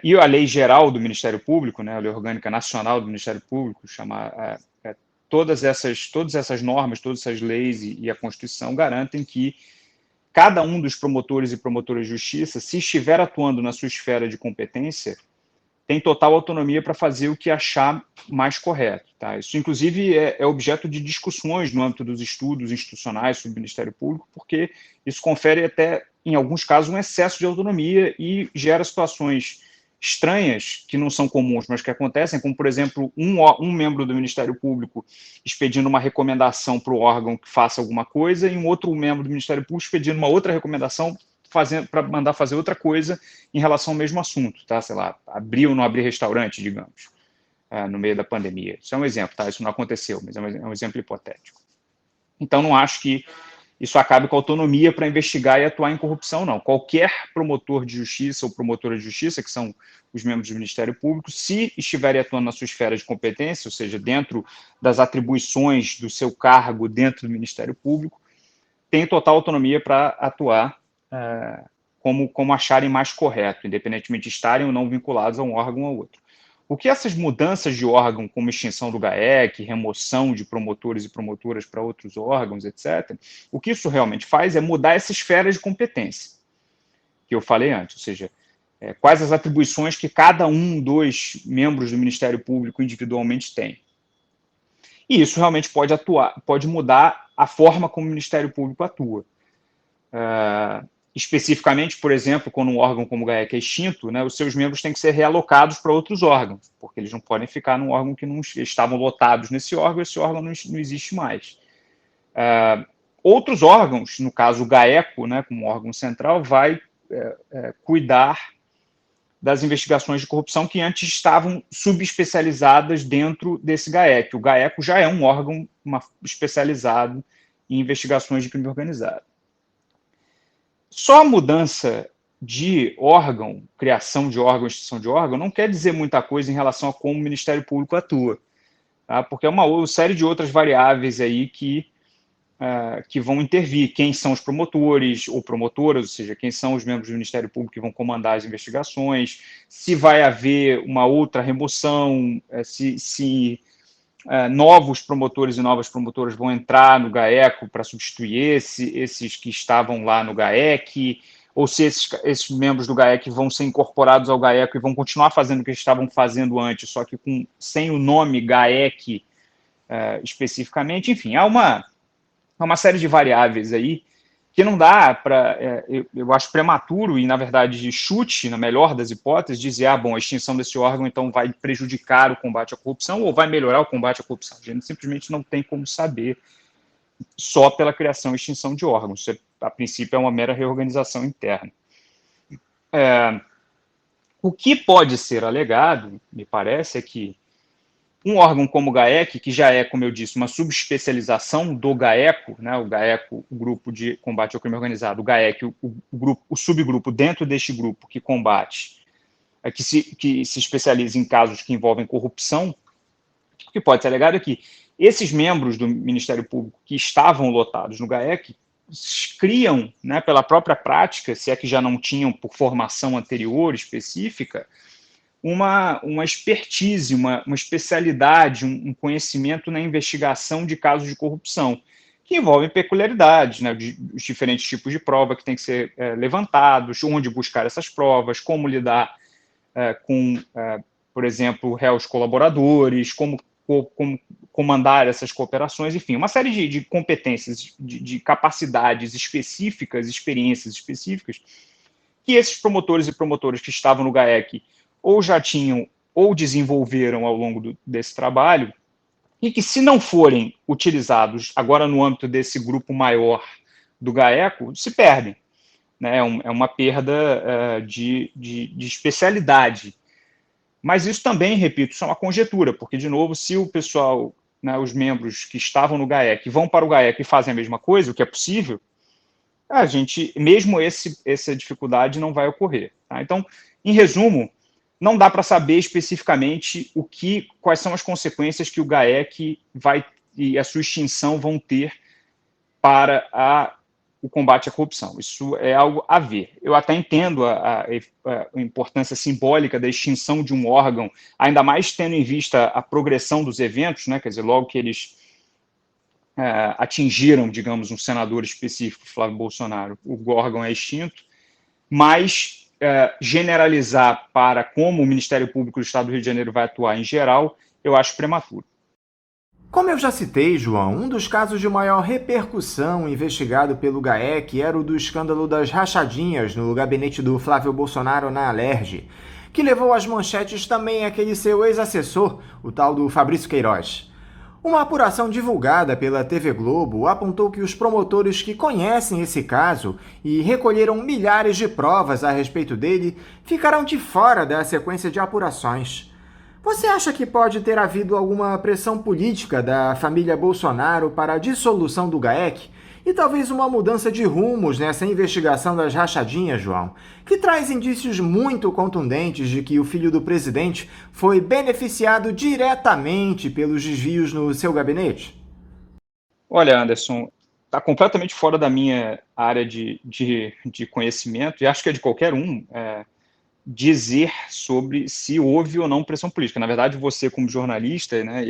e a lei geral do Ministério Público, né, a lei orgânica nacional do Ministério Público, todas essas normas, todas essas leis e a Constituição garantem que cada um dos promotores e promotoras de justiça, se estiver atuando na sua esfera de competência, tem total autonomia para fazer o que achar mais correto. Tá? Isso, inclusive, é objeto de discussões no âmbito dos estudos institucionais sobre o Ministério Público, porque isso confere até, em alguns casos, um excesso de autonomia e gera situações estranhas, que não são comuns, mas que acontecem, como, por exemplo, um membro do Ministério Público expedindo uma recomendação para o órgão que faça alguma coisa e um outro membro do Ministério Público expedindo uma outra recomendação para mandar fazer outra coisa em relação ao mesmo assunto, tá? Sei lá, abrir ou não abrir restaurante, digamos, no meio da pandemia. Isso é um exemplo, tá? Isso não aconteceu, mas é um exemplo hipotético. Então, não acho que isso acabe com a autonomia para investigar e atuar em corrupção, não. Qualquer promotor de justiça ou promotora de justiça, que são os membros do Ministério Público, se estiverem atuando na sua esfera de competência, ou seja, dentro das atribuições do seu cargo dentro do Ministério Público, tem total autonomia para atuar como acharem mais correto, independentemente de estarem ou não vinculados a um órgão ou outro. O que essas mudanças de órgão, como extinção do GAEC, remoção de promotores e promotoras para outros órgãos, etc., o que isso realmente faz é mudar essa esfera de competência, que eu falei antes, ou seja, quais as atribuições que cada um dos membros do Ministério Público individualmente tem. E isso realmente pode mudar a forma como o Ministério Público atua. Especificamente, por exemplo, quando um órgão como o GAEC é extinto, né, os seus membros têm que ser realocados para outros órgãos, porque eles não podem ficar num órgão que não estavam lotados nesse órgão, esse órgão não existe mais. Outros órgãos, no caso o GAECO, né, como órgão central, vai cuidar das investigações de corrupção que antes estavam subespecializadas dentro desse GAEC. O GAECO já é um órgão especializado em investigações de crime organizado. Só a mudança de órgão, criação de órgão, extinção de órgão, não quer dizer muita coisa em relação a como o Ministério Público atua, tá? Porque é uma série de outras variáveis aí que vão intervir. Quem são os promotores ou promotoras, ou seja, quem são os membros do Ministério Público que vão comandar as investigações, se vai haver uma outra remoção, se novos promotores e novas promotoras vão entrar no GAECO para substituir esses que estavam lá no GAEC, ou se esses membros do GAEC vão ser incorporados ao GAECO e vão continuar fazendo o que estavam fazendo antes, só que sem o nome GAEC especificamente. Enfim, há uma série de variáveis aí que não dá para, eu acho prematuro e, na verdade, de chute, na melhor das hipóteses, dizer, bom, a extinção desse órgão, então, vai prejudicar o combate à corrupção ou vai melhorar o combate à corrupção. A gente simplesmente não tem como saber só pela criação e extinção de órgãos. Isso, a princípio, é uma mera reorganização interna. O que pode ser alegado, me parece, é que um órgão como o GAEC, que já é, como eu disse, uma subespecialização do GAECO, né, o GAECO, o Grupo de Combate ao Crime Organizado, o GAEC, o subgrupo dentro deste grupo que combate, que se especializa em casos que envolvem corrupção, o que pode ser alegado é que esses membros do Ministério Público que estavam lotados no GAEC criam, né, pela própria prática, se é que já não tinham por formação anterior específica, uma expertise, uma especialidade, um conhecimento na investigação de casos de corrupção, que envolvem peculiaridades, né, os diferentes tipos de prova que têm que ser levantados, onde buscar essas provas, como lidar com, por exemplo, réus colaboradores, como comandar essas cooperações, enfim, uma série de competências, de capacidades específicas, experiências específicas, que esses promotores e promotoras que estavam no GAEC ou já tinham ou desenvolveram ao longo desse trabalho, e que, se não forem utilizados agora no âmbito desse grupo maior do GAECO, se perdem. Né? É uma perda de especialidade. Mas isso também, repito, isso é uma conjetura, porque, de novo, se o pessoal, né, os membros que estavam no GAEC vão para o GAEC e fazem a mesma coisa, o que é possível, a gente, mesmo essa dificuldade não vai ocorrer. Tá? Então, em resumo, não dá para saber especificamente quais são as consequências que o GAEC e a sua extinção vão ter para o combate à corrupção. Isso é algo a ver. Eu até entendo a importância simbólica da extinção de um órgão, ainda mais tendo em vista a progressão dos eventos, né? Quer dizer, logo que eles atingiram, digamos, um senador específico, Flávio Bolsonaro, o órgão é extinto, mas generalizar para como o Ministério Público do Estado do Rio de Janeiro vai atuar em geral, eu acho prematuro. Como eu já citei, João, um dos casos de maior repercussão investigado pelo GAEC era o do escândalo das rachadinhas no gabinete do Flávio Bolsonaro na Alerj, que levou às manchetes também aquele seu ex-assessor, o tal do Fabrício Queiroz. Uma apuração divulgada pela TV Globo apontou que os promotores que conhecem esse caso e recolheram milhares de provas a respeito dele ficaram de fora da sequência de apurações. Você acha que pode ter havido alguma pressão política da família Bolsonaro para a dissolução do GAEC e talvez uma mudança de rumos nessa investigação das rachadinhas, João, que traz indícios muito contundentes de que o filho do presidente foi beneficiado diretamente pelos desvios no seu gabinete? Olha, Anderson, está completamente fora da minha área de conhecimento, e acho que é de qualquer um, dizer sobre se houve ou não pressão política. Na verdade, você como jornalista, né,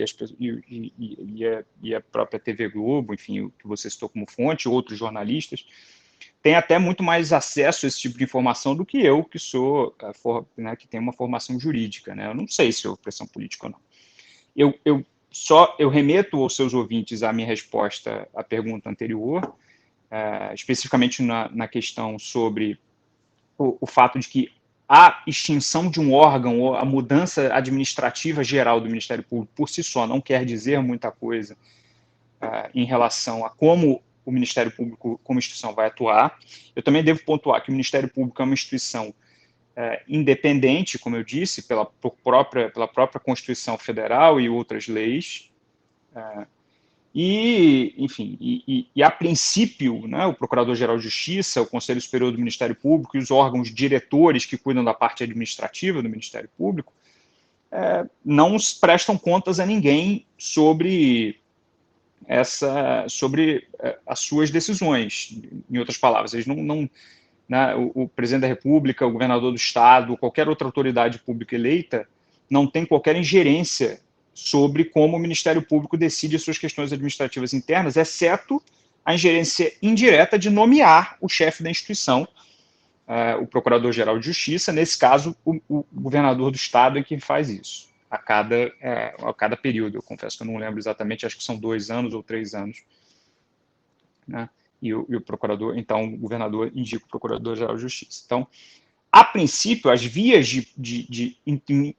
e a própria TV Globo, enfim, o que você citou como fonte, outros jornalistas, tem até muito mais acesso a esse tipo de informação do que eu, que sou, né, que tenho uma formação jurídica. Né? Eu não sei se houve pressão política ou não. Eu remeto aos seus ouvintes a minha resposta à pergunta anterior, especificamente na questão sobre o fato de que a extinção de um órgão ou a mudança administrativa geral do Ministério Público por si só não quer dizer muita coisa em relação a como o Ministério Público como instituição vai atuar. Eu também devo pontuar que o Ministério Público é uma instituição independente, como eu disse, pela própria Constituição Federal e outras leis, enfim, a princípio, né, o Procurador-Geral de Justiça, o Conselho Superior do Ministério Público e os órgãos diretores que cuidam da parte administrativa do Ministério Público não prestam contas a ninguém sobre as suas decisões. Em outras palavras, eles não né, o presidente da República, o governador do Estado, qualquer outra autoridade pública eleita não tem qualquer ingerência sobre como o Ministério Público decide as suas questões administrativas internas, exceto a ingerência indireta de nomear o chefe da instituição, o Procurador-Geral de Justiça, nesse caso, o governador do Estado é quem faz isso, a cada período. Eu confesso que eu não lembro exatamente, acho que são 2 anos ou 3 anos. Né? e o procurador, então o governador indica o procurador-geral de justiça. Então, a princípio, as vias de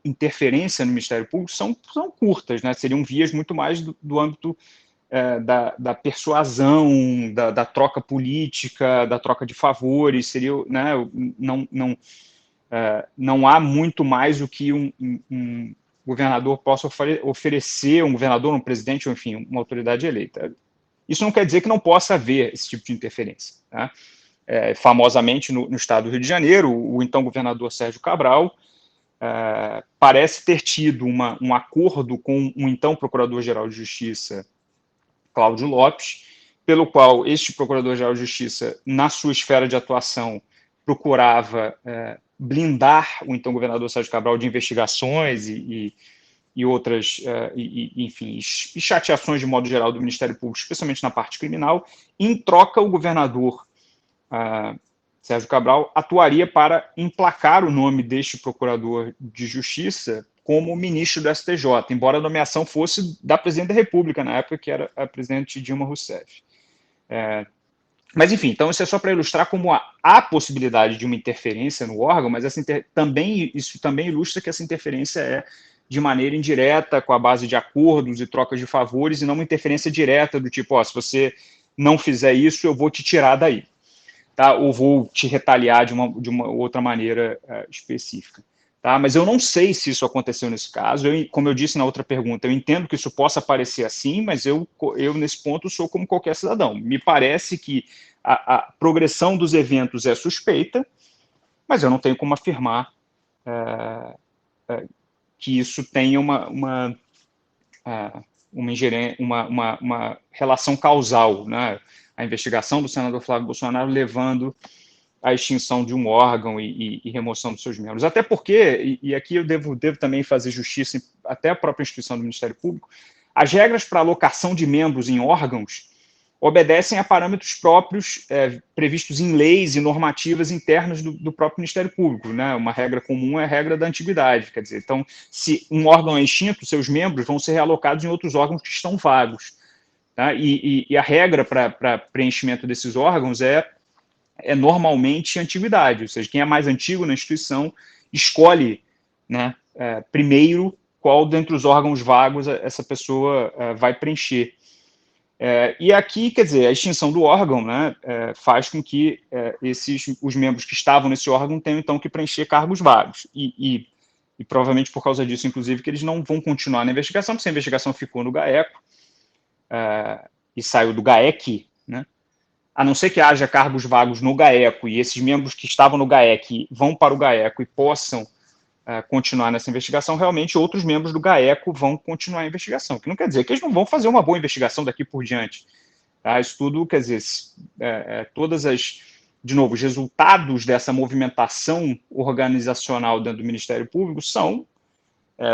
interferência no Ministério Público são curtas, né? Seriam vias muito mais do âmbito da persuasão, da troca política, da troca de favores, seria, né? Não há muito mais o que um governador possa oferecer, um governador, um presidente, ou enfim, uma autoridade eleita. Isso não quer dizer que não possa haver esse tipo de interferência, tá? Famosamente, no estado do Rio de Janeiro, o então governador Sérgio Cabral parece ter tido um acordo com o então procurador-geral de Justiça, Cláudio Lopes, pelo qual este procurador-geral de Justiça, na sua esfera de atuação, procurava blindar o então governador Sérgio Cabral de investigações e outras, enfim, e chateações de modo geral do Ministério Público, especialmente na parte criminal. Em troca, o governador Sérgio Cabral atuaria para emplacar o nome deste procurador de justiça como ministro do STJ, embora a nomeação fosse da presidente da República, na época, que era a presidente Dilma Rousseff. Mas, enfim, então isso é só para ilustrar como há possibilidade de uma interferência no órgão, mas isso também ilustra que essa interferência é de maneira indireta, com a base de acordos e trocas de favores, e não uma interferência direta do tipo, se você não fizer isso, eu vou te tirar daí, tá? Ou vou te retaliar de uma outra maneira específica. Tá? Mas eu não sei se isso aconteceu nesse caso. Como eu disse na outra pergunta, eu entendo que isso possa parecer assim, mas eu nesse ponto, sou como qualquer cidadão. Me parece que a progressão dos eventos é suspeita, mas eu não tenho como afirmar que isso tenha uma relação causal, né? A investigação do senador Flávio Bolsonaro levando a extinção de um órgão e remoção dos seus membros. Até porque, e aqui eu devo também fazer justiça até a própria instituição do Ministério Público, as regras para alocação de membros em órgãos obedecem a parâmetros próprios previstos em leis e normativas internas do próprio Ministério Público, né? Uma regra comum é a regra da antiguidade, quer dizer, então, se um órgão é extinto, seus membros vão ser realocados em outros órgãos que estão vagos, tá? E a regra para preenchimento desses órgãos é normalmente antiguidade, ou seja, quem é mais antigo na instituição escolhe, né, primeiro qual dentre os órgãos vagos essa pessoa vai preencher. E aqui, quer dizer, a extinção do órgão, né, faz com que os membros que estavam nesse órgão tenham, então, que preencher cargos vagos. E provavelmente por causa disso, inclusive, que eles não vão continuar na investigação, porque a investigação ficou no GAECO e saiu do GAEC, né? A não ser que haja cargos vagos no GAECO e esses membros que estavam no GAEC vão para o GAECO e possam continuar nessa investigação, realmente outros membros do GAECO vão continuar a investigação, que não quer dizer que eles não vão fazer uma boa investigação daqui por diante. Tá? Isso tudo, quer dizer, de novo, os resultados dessa movimentação organizacional dentro do Ministério Público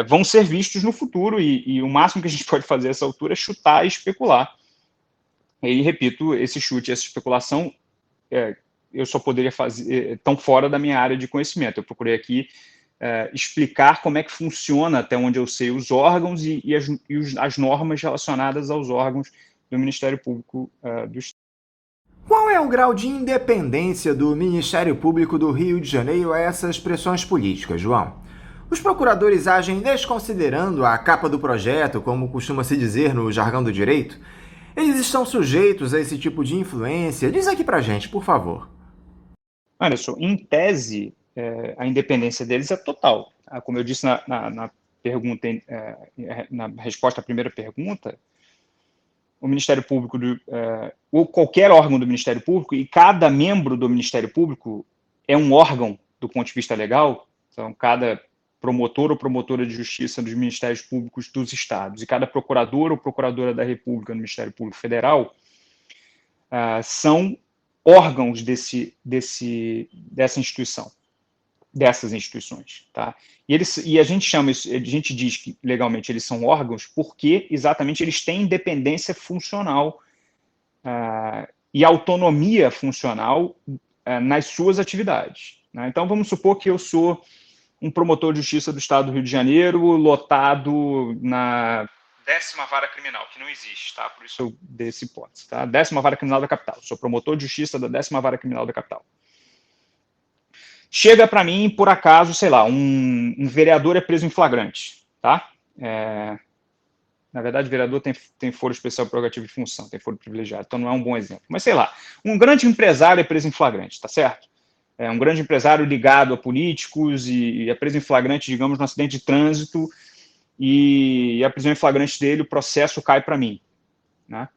vão ser vistos no futuro e o máximo que a gente pode fazer a essa altura é chutar e especular. E, repito, esse chute, essa especulação, eu só poderia fazer tão fora da minha área de conhecimento. Eu procurei aqui explicar como é que funciona, até onde eu sei, os órgãos e as normas relacionadas aos órgãos do Ministério Público do Estado. Qual é o grau de independência do Ministério Público do Rio de Janeiro a essas pressões políticas, João? Os procuradores agem desconsiderando a capa do projeto, como costuma se dizer no jargão do direito? Eles estão sujeitos a esse tipo de influência? Diz aqui pra gente, por favor. Anderson, em tese, a independência deles é total. Como eu disse na pergunta, na resposta à primeira pergunta, o Ministério Público, ou qualquer órgão do Ministério Público, e cada membro do Ministério Público é um órgão do ponto de vista legal, então cada promotor ou promotora de justiça dos Ministérios Públicos dos Estados e cada procurador ou procuradora da República no Ministério Público Federal são órgãos dessa instituição, dessas instituições, tá? E a gente chama isso, a gente diz que legalmente eles são órgãos porque exatamente eles têm independência funcional e autonomia funcional nas suas atividades, né? Então vamos supor que eu sou um promotor de justiça do Estado do Rio de Janeiro, lotado na 10ª Vara Criminal, que não existe, tá? Por isso eu dei essa hipótese, tá? 10ª Vara Criminal da Capital. Sou promotor de justiça da 10ª Vara Criminal da Capital. Chega para mim, por acaso, sei lá, um vereador é preso em flagrante, tá? Na verdade, o vereador tem foro especial prerrogativo de função, tem foro privilegiado, então não é um bom exemplo. Mas, sei lá, um grande empresário é preso em flagrante, tá certo? Um grande empresário ligado a políticos e é preso em flagrante, digamos, num acidente de trânsito, e a prisão em flagrante dele, o processo cai para mim, né?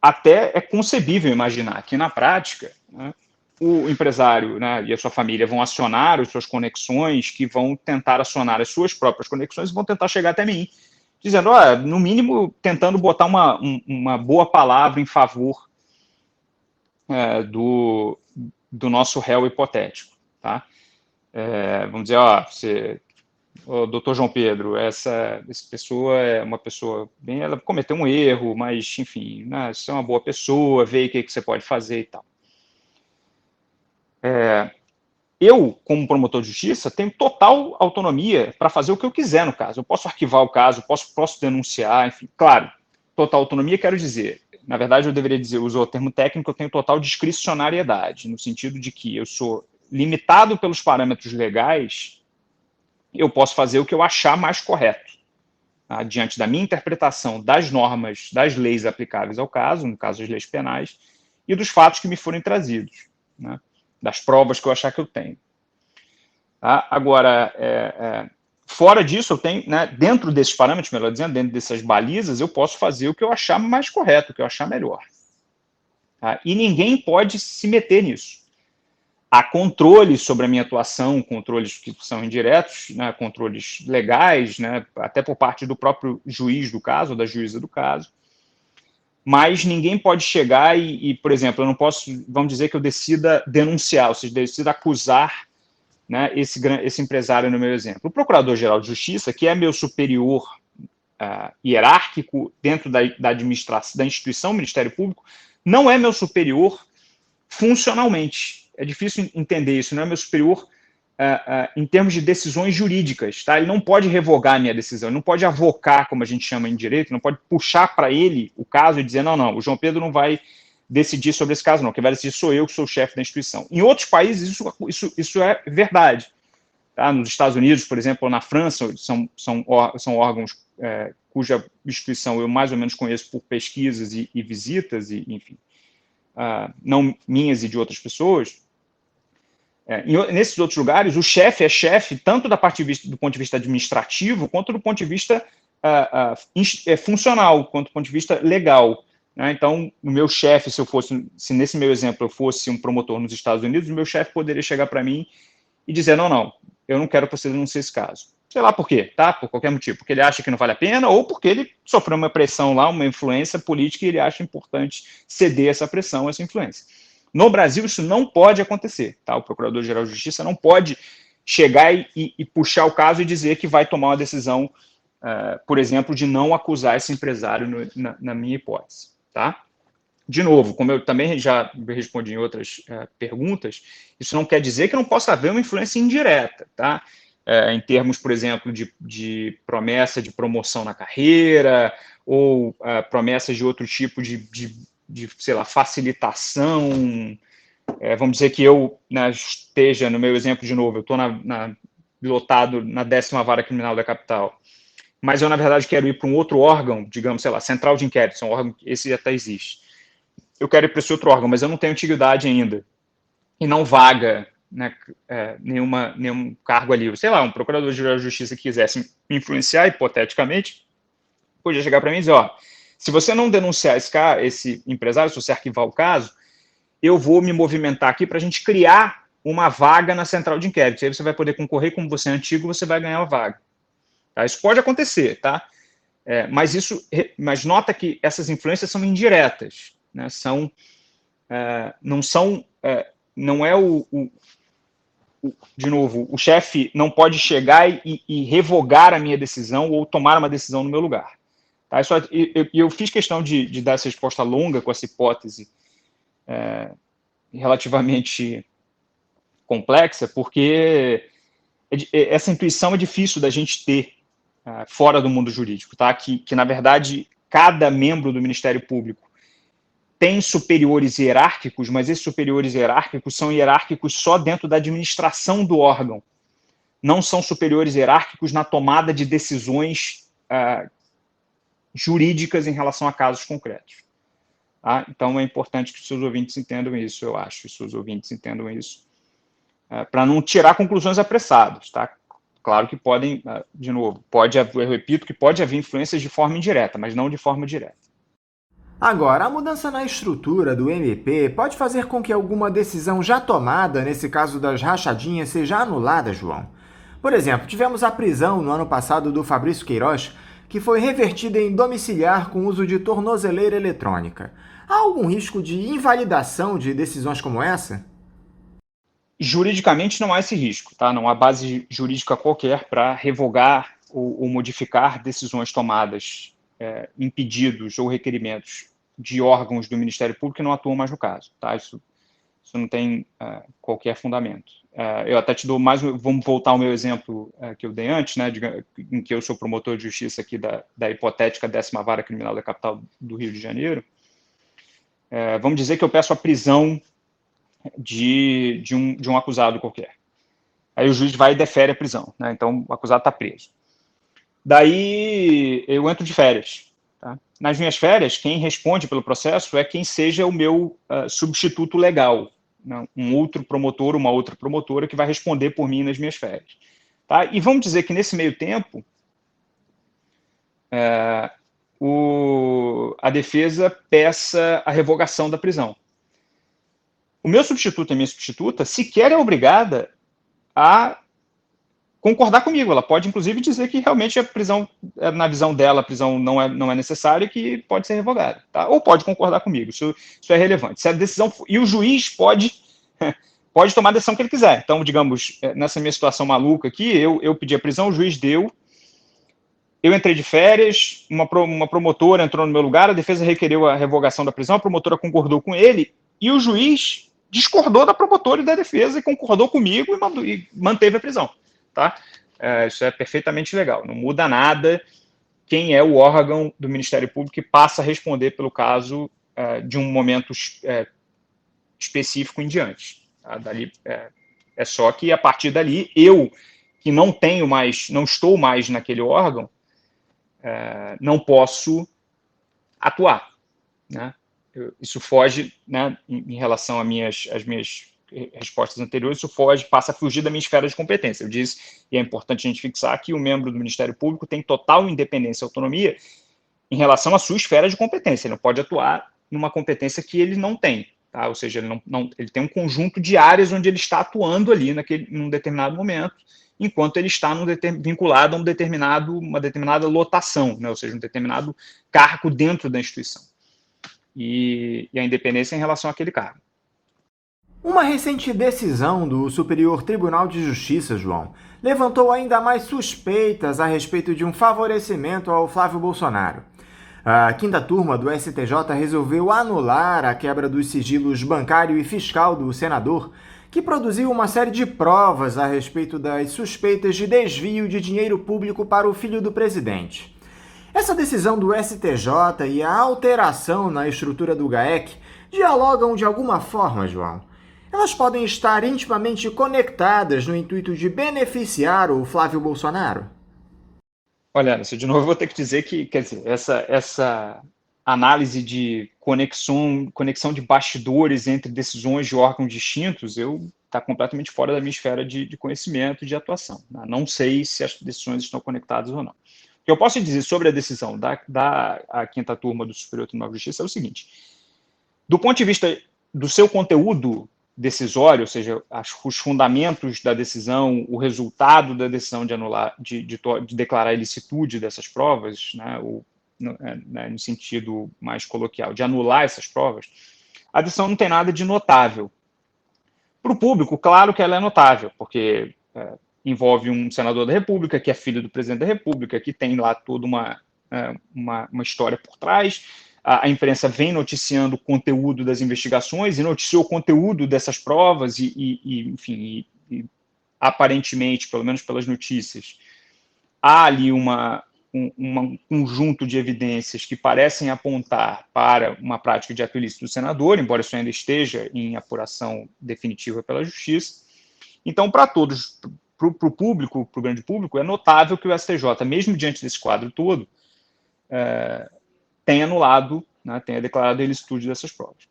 Até é concebível imaginar que, na prática, né, o empresário, né, e a sua família vão acionar as suas conexões, que vão tentar acionar as suas próprias conexões e vão tentar chegar até mim, dizendo, no mínimo, tentando botar uma boa palavra em favor do nosso réu hipotético, tá? Vamos dizer, doutor João Pedro, essa pessoa é uma pessoa bem, ela cometeu um erro, mas, enfim, né, você é uma boa pessoa, vê o que você pode fazer e tal. Eu, como promotor de justiça, tenho total autonomia para fazer o que eu quiser no caso. Eu posso arquivar o caso, posso denunciar, enfim. Claro, total autonomia quero dizer, na verdade eu deveria dizer, usou o termo técnico, eu tenho total discricionariedade, no sentido de que eu sou limitado pelos parâmetros legais, eu posso fazer o que eu achar mais correto, tá? Diante da minha interpretação das normas, das leis aplicáveis ao caso, no caso das leis penais, e dos fatos que me forem trazidos, né? Das provas que eu achar que eu tenho. Tá? Agora, fora disso, eu tenho, né, dentro desses parâmetros, melhor dizendo, dentro dessas balizas, eu posso fazer o que eu achar mais correto, o que eu achar melhor. Tá? E ninguém pode se meter nisso. Há controles sobre a minha atuação, controles que são indiretos, né, controles legais, né, até por parte do próprio juiz do caso, ou da juíza do caso, mas ninguém pode chegar e, por exemplo, eu não posso, vamos dizer que eu decida denunciar, ou seja, decida acusar, né, esse empresário no meu exemplo. O Procurador-Geral de Justiça, que é meu superior hierárquico dentro da administração, da instituição Ministério Público, não é meu superior funcionalmente. É difícil entender isso, não é meu superior em termos de decisões jurídicas, tá? Ele não pode revogar a minha decisão, ele não pode avocar, como a gente chama em direito, não pode puxar para ele o caso e dizer, não, o João Pedro não vai decidir sobre esse caso, não, quem vai decidir sou eu, que sou o chefe da instituição. Em outros países, isso é verdade. Tá? Nos Estados Unidos, por exemplo, ou na França, são órgãos cuja instituição eu mais ou menos conheço por pesquisas e visitas, e, enfim, não minhas e de outras pessoas. Nesses outros lugares, o chefe é chefe tanto do ponto de vista administrativo, quanto do ponto de vista funcional, quanto do ponto de vista legal. Né? Então, o meu chefe, se nesse meu exemplo eu fosse um promotor nos Estados Unidos, o meu chefe poderia chegar para mim e dizer, não, eu não quero que você denuncie esse caso. Sei lá por quê, tá? Por qualquer motivo. Porque ele acha que não vale a pena, ou porque ele sofreu uma pressão lá, uma influência política, e ele acha importante ceder essa pressão, essa influência. No Brasil, isso não pode acontecer. Tá? O Procurador-Geral de Justiça não pode chegar e puxar o caso e dizer que vai tomar uma decisão, por exemplo, de não acusar esse empresário na minha hipótese. Tá? De novo, como eu também já respondi em outras perguntas, isso não quer dizer que não possa haver uma influência indireta, tá? Em termos, por exemplo, de promessa de promoção na carreira, ou promessas de outro tipo de sei lá, facilitação. Vamos dizer que eu, né, esteja, no meu exemplo de novo, eu estou pilotado na 10ª Vara Criminal da Capital, mas eu, na verdade, quero ir para um outro órgão, digamos, sei lá, Central de Inquérito, é um órgão, esse até existe. Eu quero ir para esse outro órgão, mas eu não tenho antiguidade ainda, e não vaga, né, nenhum cargo ali. Sei lá, um procurador-geral de justiça que quisesse me influenciar, hipoteticamente, podia chegar para mim e dizer, se você não denunciar esse empresário, se você arquivar o caso, eu vou me movimentar aqui para a gente criar uma vaga na Central de Inquérito. Aí você vai poder concorrer, como você é antigo, você vai ganhar uma vaga. Tá? Isso pode acontecer, tá? Mas nota que essas influências são indiretas, né? Não é de novo, o chefe não pode chegar e revogar a minha decisão ou tomar uma decisão no meu lugar. Tá? Eu fiz questão de dar essa resposta longa com essa hipótese relativamente complexa, porque essa intuição é difícil da gente ter, fora do mundo jurídico, tá? Que, na verdade, cada membro do Ministério Público tem superiores hierárquicos, mas esses superiores hierárquicos são hierárquicos só dentro da administração do órgão. Não são superiores hierárquicos na tomada de decisões jurídicas em relação a casos concretos. Tá? Então, é importante que os seus ouvintes entendam isso, eu acho, que os seus ouvintes entendam isso, para não tirar conclusões apressadas. Tá? Claro que podem, de novo, eu repito que pode haver influências de forma indireta, mas não de forma direta. Agora, a mudança na estrutura do MP pode fazer com que alguma decisão já tomada, nesse caso das rachadinhas, seja anulada, João. Por exemplo, tivemos a prisão no ano passado do Fabrício Queiroz, que foi revertida em domiciliar com uso de tornozeleira eletrônica. Há algum risco de invalidação de decisões como essa? Juridicamente não há esse risco, tá? Não há base jurídica qualquer para revogar ou modificar decisões tomadas em pedidos ou requerimentos de órgãos do Ministério Público que não atuam mais no caso, tá? Isso não tem qualquer fundamento. Eu até te dou mais, vamos voltar ao meu exemplo que eu dei antes, né, em que eu sou promotor de justiça aqui da hipotética 10ª Vara Criminal da capital do Rio de Janeiro. Vamos dizer que eu peço a prisão de um acusado qualquer. Aí o juiz vai e defere a prisão, né? Então o acusado está preso. Daí eu entro de férias. Tá? Nas minhas férias, quem responde pelo processo é quem seja o meu substituto legal, né? Um outro promotor, uma outra promotora que vai responder por mim nas minhas férias. Tá? E vamos dizer que nesse meio tempo a defesa peça a revogação da prisão. O meu substituto e a minha substituta sequer é obrigada a concordar comigo. Ela pode, inclusive, dizer que realmente a prisão, na visão dela, a prisão não é necessária e que pode ser revogada. Tá? Ou pode concordar comigo. Isso é relevante. Se a decisão, e o juiz pode tomar a decisão que ele quiser. Então, digamos, nessa minha situação maluca aqui, eu pedi a prisão, o juiz deu, eu entrei de férias, uma promotora entrou no meu lugar, a defesa requeriu a revogação da prisão, a promotora concordou com ele, e o juiz discordou da promotora e da defesa e concordou comigo e manteve a prisão. Tá? Isso é perfeitamente legal. Não muda nada quem é o órgão do Ministério Público que passa a responder pelo caso de um momento específico em diante. Tá? Dali, é só que, a partir dali, eu, que não estou mais naquele órgão, não posso atuar. Né? Isso foge, né, em relação às minhas respostas anteriores, isso passa a fugir da minha esfera de competência. Eu disse, e é importante a gente fixar, que o membro do Ministério Público tem total independência e autonomia em relação à sua esfera de competência. Ele não pode atuar numa competência que ele não tem. Tá? Ou seja, ele tem um conjunto de áreas onde ele está atuando ali num determinado momento, enquanto ele está vinculado a uma determinada lotação, né? Ou seja, um determinado cargo dentro da instituição. E a independência em relação àquele cargo. Uma recente decisão do Superior Tribunal de Justiça, João, levantou ainda mais suspeitas a respeito de um favorecimento ao Flávio Bolsonaro. A 5ª turma do STJ resolveu anular a quebra dos sigilos bancário e fiscal do senador, que produziu uma série de provas a respeito das suspeitas de desvio de dinheiro público para o filho do presidente. Essa decisão do STJ e a alteração na estrutura do GAEC dialogam de alguma forma, João? Elas podem estar intimamente conectadas no intuito de beneficiar o Flávio Bolsonaro? Olha, Anderson, de novo eu vou ter que dizer que, quer dizer, essa análise de conexão de bastidores entre decisões de órgãos distintos, está completamente fora da minha esfera de conhecimento e de atuação. Não sei se as decisões estão conectadas ou não. O que eu posso dizer sobre a decisão da 5ª turma do Superior Tribunal de Justiça é o seguinte: do ponto de vista do seu conteúdo decisório, ou seja, os fundamentos da decisão, o resultado da decisão de anular, de declarar a ilicitude dessas provas, né, no sentido mais coloquial, de anular essas provas, a decisão não tem nada de notável. Para o público, claro que ela é notável, porque envolve um senador da República, que é filho do presidente da República, que tem lá toda uma história por trás. A imprensa vem noticiando o conteúdo das investigações e noticiou o conteúdo dessas provas enfim, aparentemente, pelo menos pelas notícias, há ali um conjunto de evidências que parecem apontar para uma prática de ato ilícito do senador, embora isso ainda esteja em apuração definitiva pela Justiça. Então, para todos, para o público, para o grande público, é notável que o STJ, mesmo diante desse quadro todo, tenha anulado, né, tenha declarado a ilicitude dessas provas.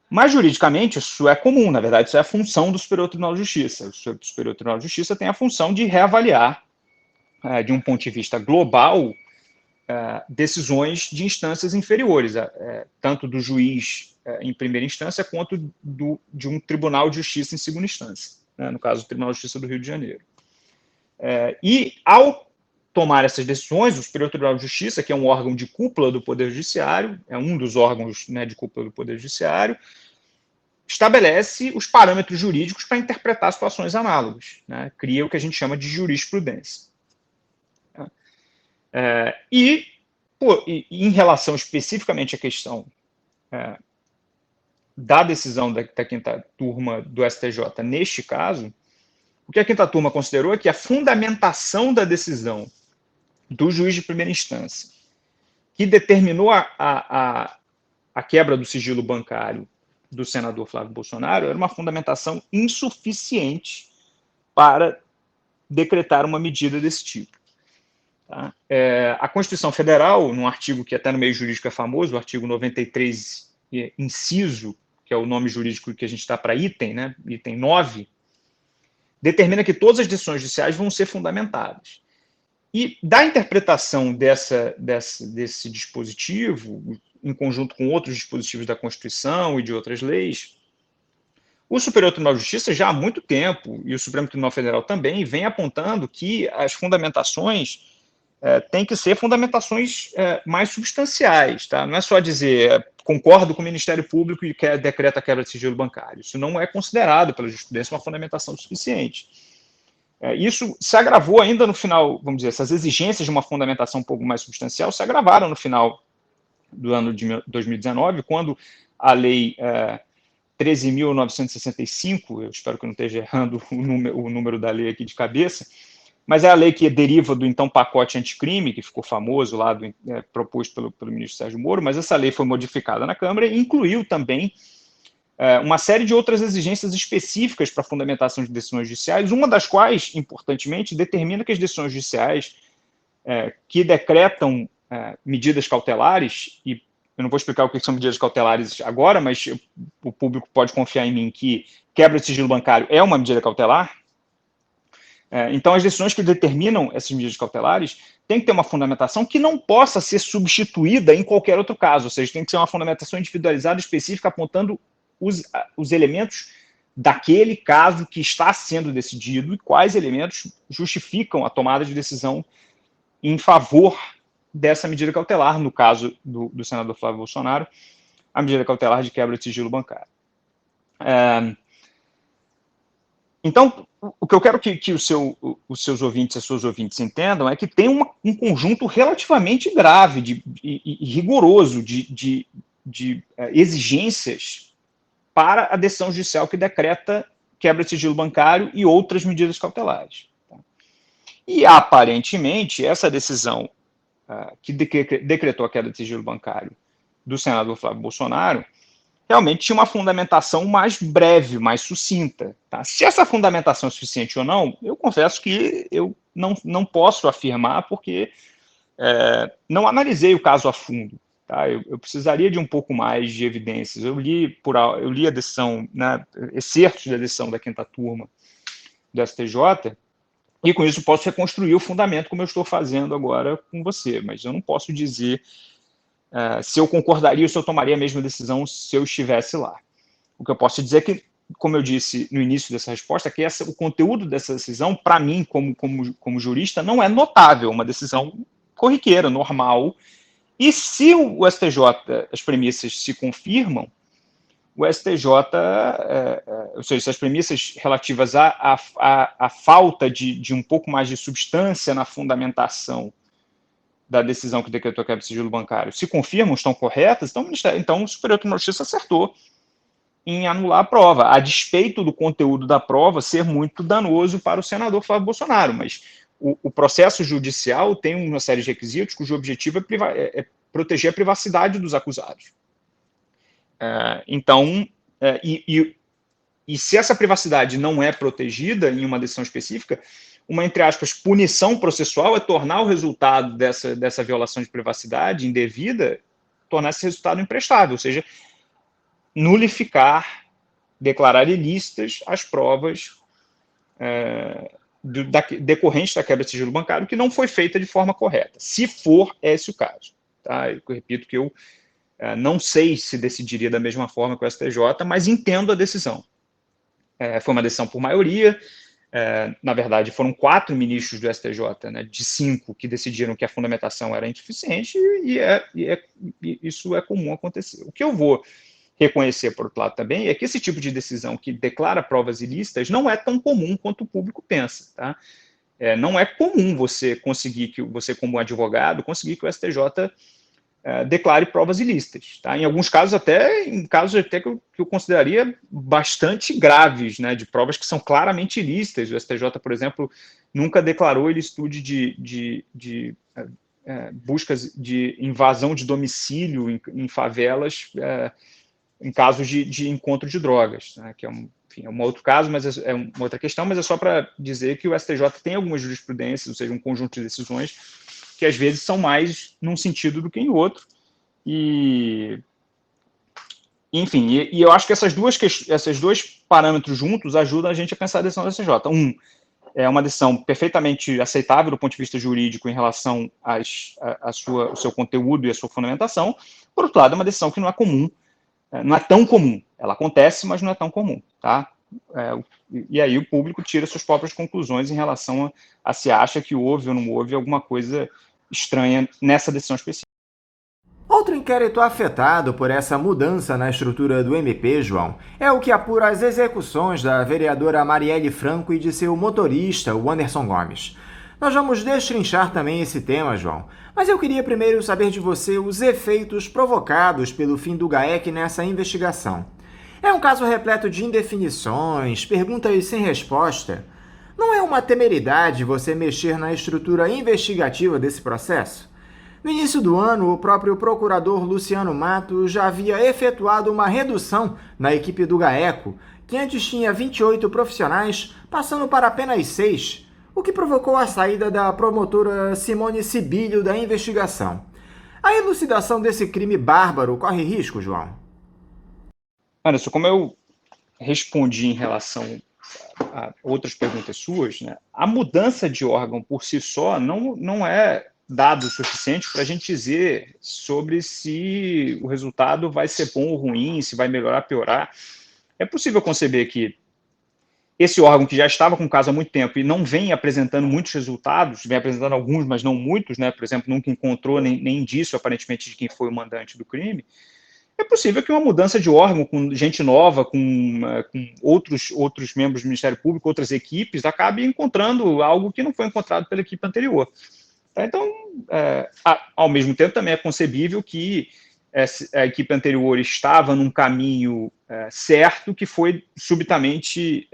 Mas, juridicamente, isso é comum, na verdade, isso é a função do Superior Tribunal de Justiça. O Superior Tribunal de Justiça tem a função de reavaliar, de um ponto de vista global, decisões de instâncias inferiores, tanto do juiz em primeira instância, quanto de um Tribunal de Justiça em segunda instância, né, no caso do Tribunal de Justiça do Rio de Janeiro. E, ao tomar essas decisões, o Superior Tribunal de Justiça, que é um órgão de cúpula do Poder Judiciário, é um dos órgãos, né, de cúpula do Poder Judiciário, estabelece os parâmetros jurídicos para interpretar situações análogas, né, cria o que a gente chama de jurisprudência. E em relação especificamente à questão da decisão da quinta turma do STJ neste caso, o que a quinta turma considerou é que a fundamentação da decisão do juiz de primeira instância, que determinou a quebra do sigilo bancário do senador Flávio Bolsonaro, era uma fundamentação insuficiente para decretar uma medida desse tipo. Tá? A Constituição Federal, num artigo que até no meio jurídico é famoso, o artigo 93, inciso, que é o nome jurídico que a gente está para item, né, item 9, determina que todas as decisões judiciais vão ser fundamentadas. E da interpretação desse dispositivo, em conjunto com outros dispositivos da Constituição e de outras leis, o Superior Tribunal de Justiça já há muito tempo, e o Supremo Tribunal Federal também, vem apontando que as fundamentações têm que ser fundamentações mais substanciais. Tá? Não é só dizer concordo com o Ministério Público e decreta a quebra de sigilo bancário. Isso não é considerado pela jurisprudência uma fundamentação suficiente. Isso se agravou ainda no final, vamos dizer, essas exigências de uma fundamentação um pouco mais substancial se agravaram no final do ano de 2019, quando a Lei 13.965, eu espero que eu não esteja errando o número da lei aqui de cabeça, mas é a lei que deriva do então pacote anticrime, que ficou famoso lá, proposto pelo ministro Sérgio Moro, mas essa lei foi modificada na Câmara e incluiu também uma série de outras exigências específicas para a fundamentação de decisões judiciais, uma das quais, importantemente, determina que as decisões judiciais que decretam medidas cautelares, e eu não vou explicar o que são medidas cautelares agora, mas o público pode confiar em mim que quebra de sigilo bancário é uma medida cautelar. Então, as decisões que determinam essas medidas cautelares têm que ter uma fundamentação que não possa ser substituída em qualquer outro caso, ou seja, tem que ser uma fundamentação individualizada, específica, apontando os elementos daquele caso que está sendo decidido e quais elementos justificam a tomada de decisão em favor dessa medida cautelar, no caso do senador Flávio Bolsonaro, a medida cautelar de quebra de sigilo bancário. Então, o que eu quero que os seus ouvintes e as suas ouvintes entendam é que tem um conjunto relativamente grave e rigoroso de exigências para a decisão judicial que decreta quebra de sigilo bancário e outras medidas cautelares. E, aparentemente, essa decisão que decretou a quebra de sigilo bancário do senador Flávio Bolsonaro realmente tinha uma fundamentação mais breve, mais sucinta. Tá? Se essa fundamentação é suficiente ou não, eu confesso que eu não posso afirmar, porque não analisei o caso a fundo. Tá? Eu precisaria de um pouco mais de evidências. Eu li a decisão, né, excertos da decisão da quinta turma do STJ, e com isso posso reconstruir o fundamento como eu estou fazendo agora com você, mas eu não posso dizer se eu concordaria ou se eu tomaria a mesma decisão se eu estivesse lá. O que eu posso dizer é que, como eu disse no início dessa resposta, que o conteúdo dessa decisão, para mim, como jurista, não é notável, uma decisão corriqueira, normal. E se o STJ, as premissas se confirmam, o STJ, ou seja, se as premissas relativas à falta de um pouco mais de substância na fundamentação da decisão que decretou a quebra de sigilo bancário se confirmam, estão corretas, então o Superior Tribunal de Justiça acertou em anular a prova, a despeito do conteúdo da prova ser muito danoso para o senador Flávio Bolsonaro, mas o processo judicial tem uma série de requisitos cujo objetivo é proteger a privacidade dos acusados. Então, e se essa privacidade não é protegida em uma decisão específica, uma, entre aspas, punição processual é tornar o resultado dessa violação de privacidade indevida, tornar esse resultado imprestável, ou seja, nulificar, declarar ilícitas as provas decorrentes da quebra de sigilo bancário que não foi feita de forma correta, se for esse o caso. Tá? Eu repito que eu não sei se decidiria da mesma forma que o STJ, mas entendo a decisão. Foi uma decisão por maioria, na verdade foram 4 ministros do STJ, né, de 5 que decidiram que a fundamentação era insuficiente, e isso é comum acontecer. O que eu vou reconhecer, por outro lado, também, é que esse tipo de decisão que declara provas ilícitas não é tão comum quanto o público pensa. Tá? Não é comum você conseguir, como advogado, conseguir que o STJ declare provas ilícitas. Tá? Em alguns casos, até que eu consideraria bastante graves, né, de provas que são claramente ilícitas. O STJ, por exemplo, nunca declarou ilicitude de buscas de invasão de domicílio em favelas, em casos de encontro de drogas, né, que é um outro caso, mas é uma outra questão, mas é só para dizer que o STJ tem algumas jurisprudências, ou seja, um conjunto de decisões que às vezes são mais num sentido do que em outro, enfim, eu acho que esses dois parâmetros juntos ajudam a gente a pensar a decisão da STJ. É uma decisão perfeitamente aceitável do ponto de vista jurídico em relação ao seu conteúdo e a sua fundamentação. Por outro lado, é uma decisão que não é comum, não é tão comum. Ela acontece, mas não é tão comum, tá? E aí o público tira suas próprias conclusões em relação a se acha que houve ou não houve alguma coisa estranha nessa decisão específica. Outro inquérito afetado por essa mudança na estrutura do MP, João, é o que apura as execuções da vereadora Marielle Franco e de seu motorista, o Anderson Gomes. Nós vamos destrinchar também esse tema, João, mas eu queria primeiro saber de você os efeitos provocados pelo fim do GAEC nessa investigação. É um caso repleto de indefinições, perguntas sem resposta. Não é uma temeridade você mexer na estrutura investigativa desse processo? No início do ano, o próprio procurador Luciano Matos já havia efetuado uma redução na equipe do GAECO, que antes tinha 28 profissionais, passando para apenas 6, o que provocou a saída da promotora Simone Sibilho da investigação. A elucidação desse crime bárbaro corre risco, João? Anderson, como eu respondi em relação a outras perguntas suas, né, a mudança de órgão por si só não é dado suficiente para a gente dizer sobre se o resultado vai ser bom ou ruim, se vai melhorar ou piorar. É possível conceber que esse órgão, que já estava com o caso há muito tempo e não vem apresentando muitos resultados, vem apresentando alguns, mas não muitos, né? Por exemplo, nunca encontrou nem indício, aparentemente, de quem foi o mandante do crime. É possível que uma mudança de órgão, com gente nova, com outros membros do Ministério Público, outras equipes, acabe encontrando algo que não foi encontrado pela equipe anterior. Então, ao mesmo tempo, também é concebível que a equipe anterior estava num caminho certo que foi subitamente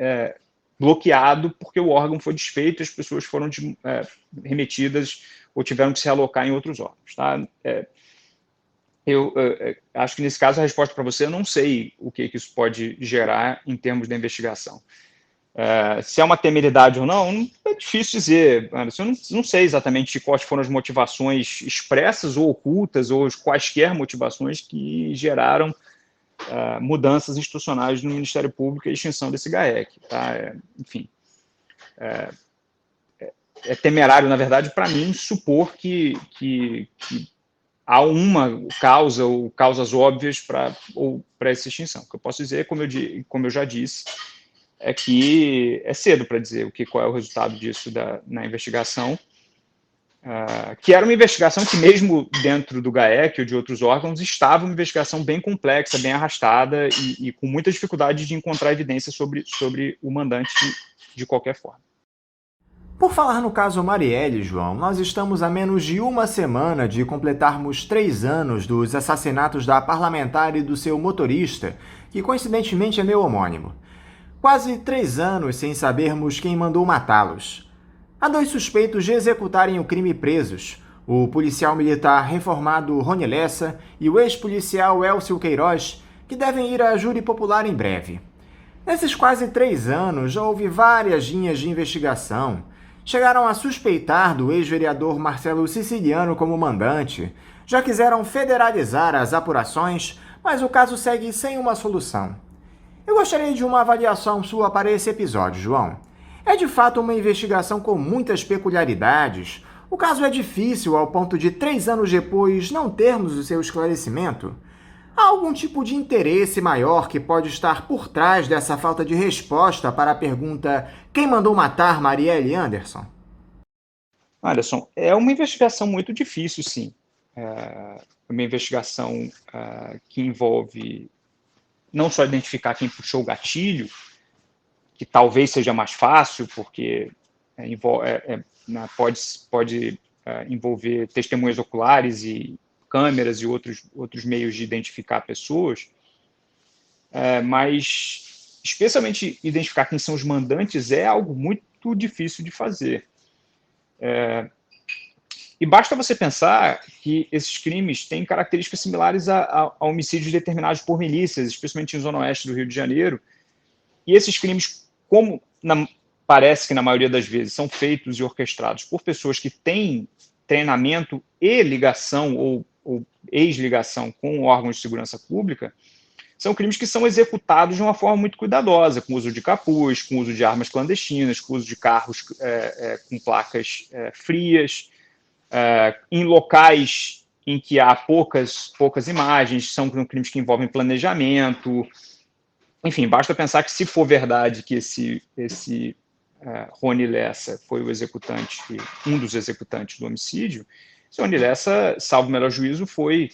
bloqueado porque o órgão foi desfeito e as pessoas foram remetidas ou tiveram que se realocar em outros órgãos. Tá? Eu acho que, nesse caso, a resposta para você, eu não sei o que isso pode gerar em termos da investigação. Se é uma temeridade ou não, é difícil dizer. Eu não sei exatamente quais foram as motivações expressas ou ocultas, ou quaisquer motivações que geraram mudanças institucionais no Ministério Público e a extinção desse GAEC. Tá? Enfim, é temerário, na verdade, para mim, supor que há uma causa ou causas óbvias para essa extinção. O que eu posso dizer, como eu já disse, é que é cedo para dizer qual é o resultado disso na investigação, que era uma investigação que, mesmo dentro do GAEC ou de outros órgãos, estava uma investigação bem complexa, bem arrastada e com muita dificuldade de encontrar evidência sobre o mandante de qualquer forma. Por falar no caso Marielle, João, nós estamos a menos de uma semana de completarmos 3 anos dos assassinatos da parlamentar e do seu motorista, que coincidentemente é meu homônimo. Quase 3 anos sem sabermos quem mandou matá-los. Há 2 suspeitos de executarem o crime presos: o policial militar reformado Rony Lessa e o ex-policial Elcio Queiroz, que devem ir à júri popular em breve. Nesses quase 3 anos, já houve várias linhas de investigação. Chegaram a suspeitar do ex-vereador Marcelo Siciliano como mandante. Já quiseram federalizar as apurações, mas o caso segue sem uma solução. Eu gostaria de uma avaliação sua para esse episódio, João. É de fato uma investigação com muitas peculiaridades? O caso é difícil ao ponto de 3 anos depois não termos o seu esclarecimento? Há algum tipo de interesse maior que pode estar por trás dessa falta de resposta para a pergunta: quem mandou matar Marielle Anderson? Anderson, é uma investigação muito difícil, sim. É uma investigação que envolve não só identificar quem puxou o gatilho, que talvez seja mais fácil, porque pode envolver testemunhas oculares e câmeras e outros meios de identificar pessoas, mas especialmente identificar quem são os mandantes é algo muito difícil de fazer. E basta você pensar que esses crimes têm características similares a homicídios determinados por milícias, especialmente em zona oeste do Rio de Janeiro, e esses crimes, como parece que na maioria das vezes são feitos e orquestrados por pessoas que têm treinamento e ligação ou ex-ligação com órgãos de segurança pública, são crimes que são executados de uma forma muito cuidadosa, com uso de capuz, com uso de armas clandestinas, com uso de carros com placas frias, em locais em que há poucas imagens, são crimes que envolvem planejamento. Enfim, basta pensar que, se for verdade que esse Rony Lessa foi o executante, um dos executantes do homicídio, esse Rony Lessa, salvo o melhor juízo, foi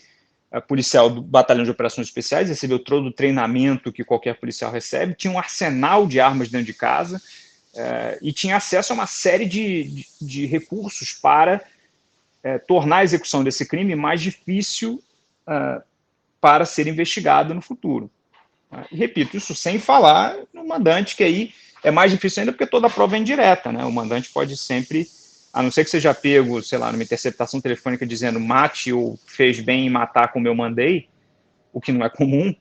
policial do Batalhão de Operações Especiais, recebeu todo o treinamento que qualquer policial recebe, tinha um arsenal de armas dentro de casa e tinha acesso a uma série de recursos para tornar a execução desse crime mais difícil para ser investigado no futuro. E, repito, isso sem falar no mandante, que aí é mais difícil ainda porque toda a prova é indireta, né? O mandante pode sempre, a não ser que seja pego, sei lá, numa interceptação telefônica dizendo mate ou fez bem em matar como eu mandei, o que não é comum,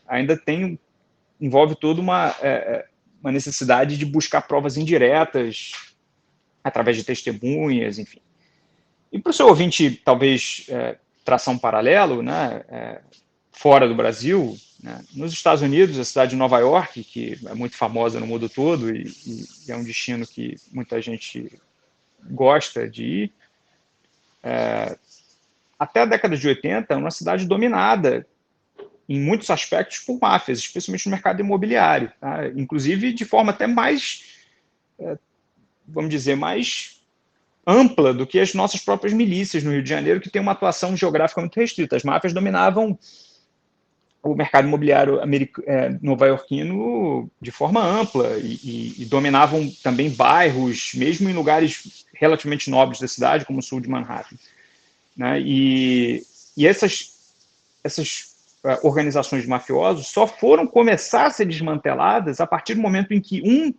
ainda envolve toda uma necessidade de buscar provas indiretas através de testemunhas, enfim. E para o seu ouvinte, talvez, traçar um paralelo, né, fora do Brasil, né, nos Estados Unidos, a cidade de Nova York, que é muito famosa no mundo todo e é um destino que muita gente gosta de ir, até a década de 80, é uma cidade dominada, em muitos aspectos, por máfias, especialmente no mercado imobiliário, tá? Inclusive de forma até mais, vamos dizer, mais ampla do que as nossas próprias milícias no Rio de Janeiro, que tem uma atuação geográfica muito restrita. As máfias dominavam o mercado imobiliário nova-iorquino de forma ampla e dominavam também bairros, mesmo em lugares relativamente nobres da cidade, como o sul de Manhattan, né? E essas organizações de mafiosos só foram começar a ser desmanteladas a partir do momento em que um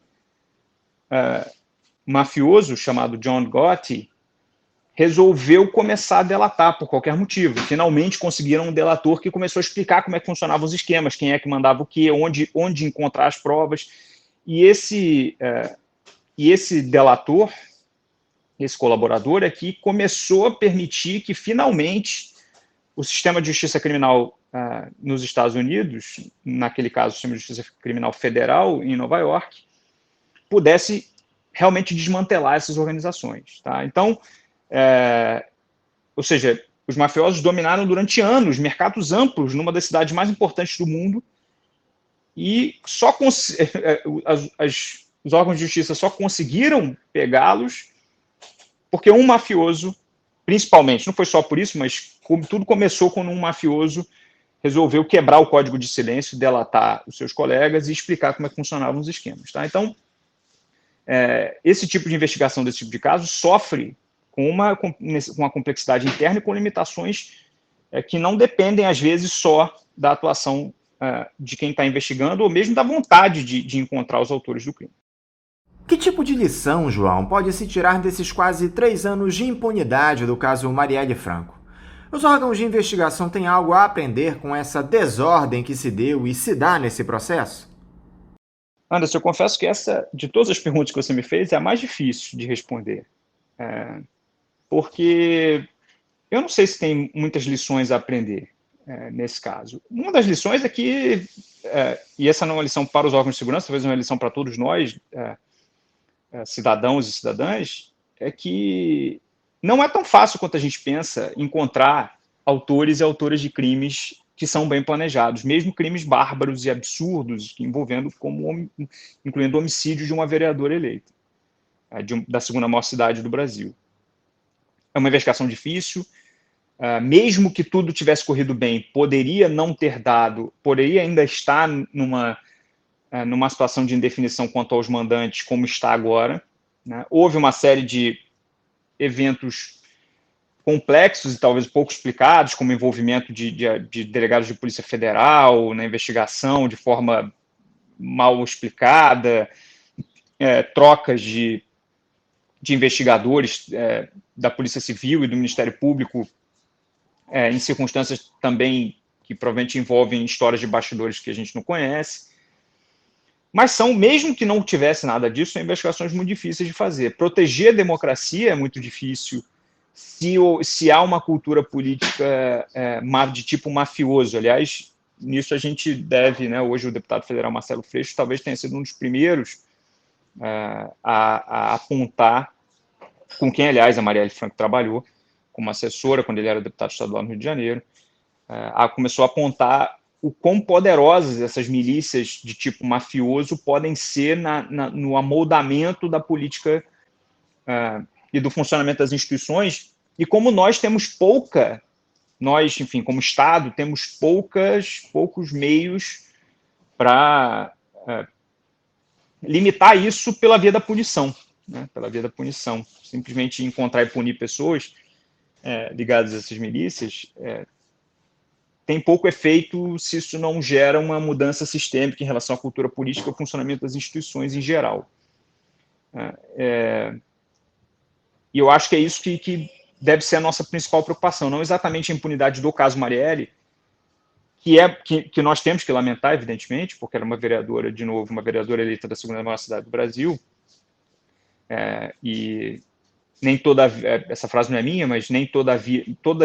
mafioso chamado John Gotti resolveu começar a delatar por qualquer motivo. Finalmente conseguiram um delator que começou a explicar como é que funcionavam os esquemas, quem é que mandava o quê, onde encontrar as provas. E esse delator, esse colaborador aqui, começou a permitir que finalmente o sistema de justiça criminal nos Estados Unidos, naquele caso o sistema de justiça criminal federal em Nova York, pudesse realmente desmantelar essas organizações, tá? Então, ou seja, os mafiosos dominaram durante anos mercados amplos numa das cidades mais importantes do mundo e os órgãos de justiça só conseguiram pegá-los porque um mafioso, principalmente, não foi só por isso, mas tudo começou quando um mafioso resolveu quebrar o código de silêncio, delatar os seus colegas e explicar como é que funcionavam os esquemas, tá? Então, esse tipo de investigação desse tipo de caso sofre com uma complexidade interna e com limitações que não dependem, às vezes, só da atuação de quem está investigando ou mesmo da vontade de encontrar os autores do crime. Que tipo de lição, João, pode se tirar desses quase 3 anos de impunidade do caso Marielle Franco? Os órgãos de investigação têm algo a aprender com essa desordem que se deu e se dá nesse processo? Anderson, eu confesso que essa, de todas as perguntas que você me fez, é a mais difícil de responder. Porque eu não sei se tem muitas lições a aprender nesse caso. Uma das lições é que, e essa não é uma lição para os órgãos de segurança, talvez uma lição para todos nós, cidadãos e cidadãs, é que não é tão fácil quanto a gente pensa encontrar autores e autoras de crimes que são bem planejados, mesmo crimes bárbaros e absurdos, envolvendo incluindo o homicídio de uma vereadora eleita, da segunda maior cidade do Brasil. É uma investigação difícil, mesmo que tudo tivesse corrido bem, poderia não ter dado, poderia ainda estar numa situação de indefinição quanto aos mandantes, como está agora, né? Houve uma série de eventos complexos e talvez pouco explicados, como envolvimento de delegados de Polícia Federal na investigação de forma mal explicada, trocas de investigadores da Polícia Civil e do Ministério Público em circunstâncias também que provavelmente envolvem histórias de bastidores que a gente não conhece. Mas mesmo que não tivesse nada disso, são investigações muito difíceis de fazer. Proteger a democracia é muito difícil se há uma cultura política de tipo mafioso. Aliás, nisso a gente deve, né, hoje o deputado federal Marcelo Freixo talvez tenha sido um dos primeiros a apontar, com quem, aliás, a Marielle Franco trabalhou como assessora quando ele era deputado estadual no Rio de Janeiro, começou a apontar o quão poderosas essas milícias de tipo mafioso podem ser no amoldamento da política e do funcionamento das instituições, e como nós temos enfim, como Estado, temos poucos meios para limitar isso pela via da punição, né? Pela via da punição. Simplesmente encontrar e punir pessoas ligadas a essas milícias tem pouco efeito se isso não gera uma mudança sistêmica em relação à cultura política e ao funcionamento das instituições em geral. E eu acho que é isso que deve ser a nossa principal preocupação, não exatamente a impunidade do caso Marielle, que nós temos que lamentar, evidentemente, porque era uma vereadora, de novo, uma vereadora eleita da segunda maior cidade do Brasil, e nem toda, essa frase não é minha, mas nem toda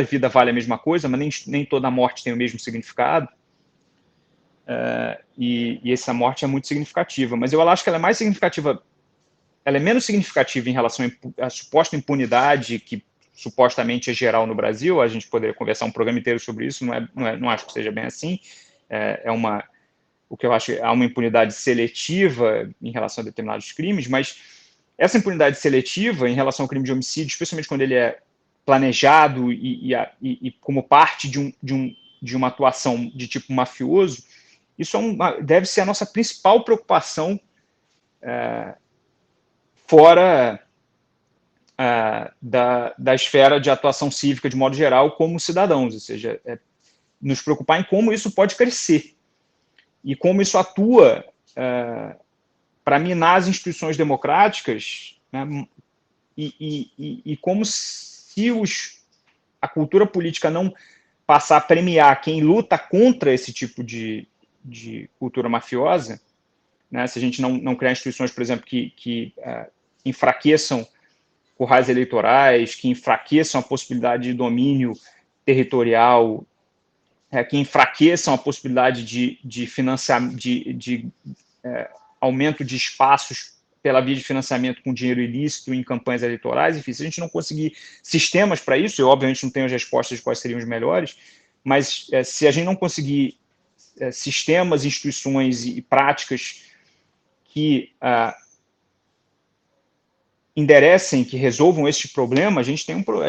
vida vale a mesma coisa, mas nem toda morte tem o mesmo significado, e essa morte é muito significativa, mas eu acho que ela é mais significativa, ela é menos significativa em relação à suposta impunidade que supostamente é geral no Brasil. A gente poderia conversar um programa inteiro sobre isso, não acho que seja bem assim, o que eu acho há uma impunidade seletiva em relação a determinados crimes, mas essa impunidade seletiva em relação ao crime de homicídio, especialmente quando ele é planejado e como parte de uma atuação de tipo mafioso, isso deve ser a nossa principal preocupação fora da esfera de atuação cívica de modo geral como cidadãos, ou seja, nos preocupar em como isso pode crescer e como isso atua para minar as instituições democráticas, né, e como se a cultura política não passar a premiar quem luta contra esse tipo de cultura mafiosa, né, se a gente não criar instituições, por exemplo, que enfraqueçam currais eleitorais, que enfraqueçam a possibilidade de domínio territorial, que enfraqueçam a possibilidade de financiamento, de aumento de espaços pela via de financiamento com dinheiro ilícito em campanhas eleitorais. Enfim, se a gente não conseguir sistemas para isso, eu obviamente não tenho as respostas de quais seriam os melhores, mas se a gente não conseguir sistemas, instituições e práticas que enderecem, que resolvam este problema, a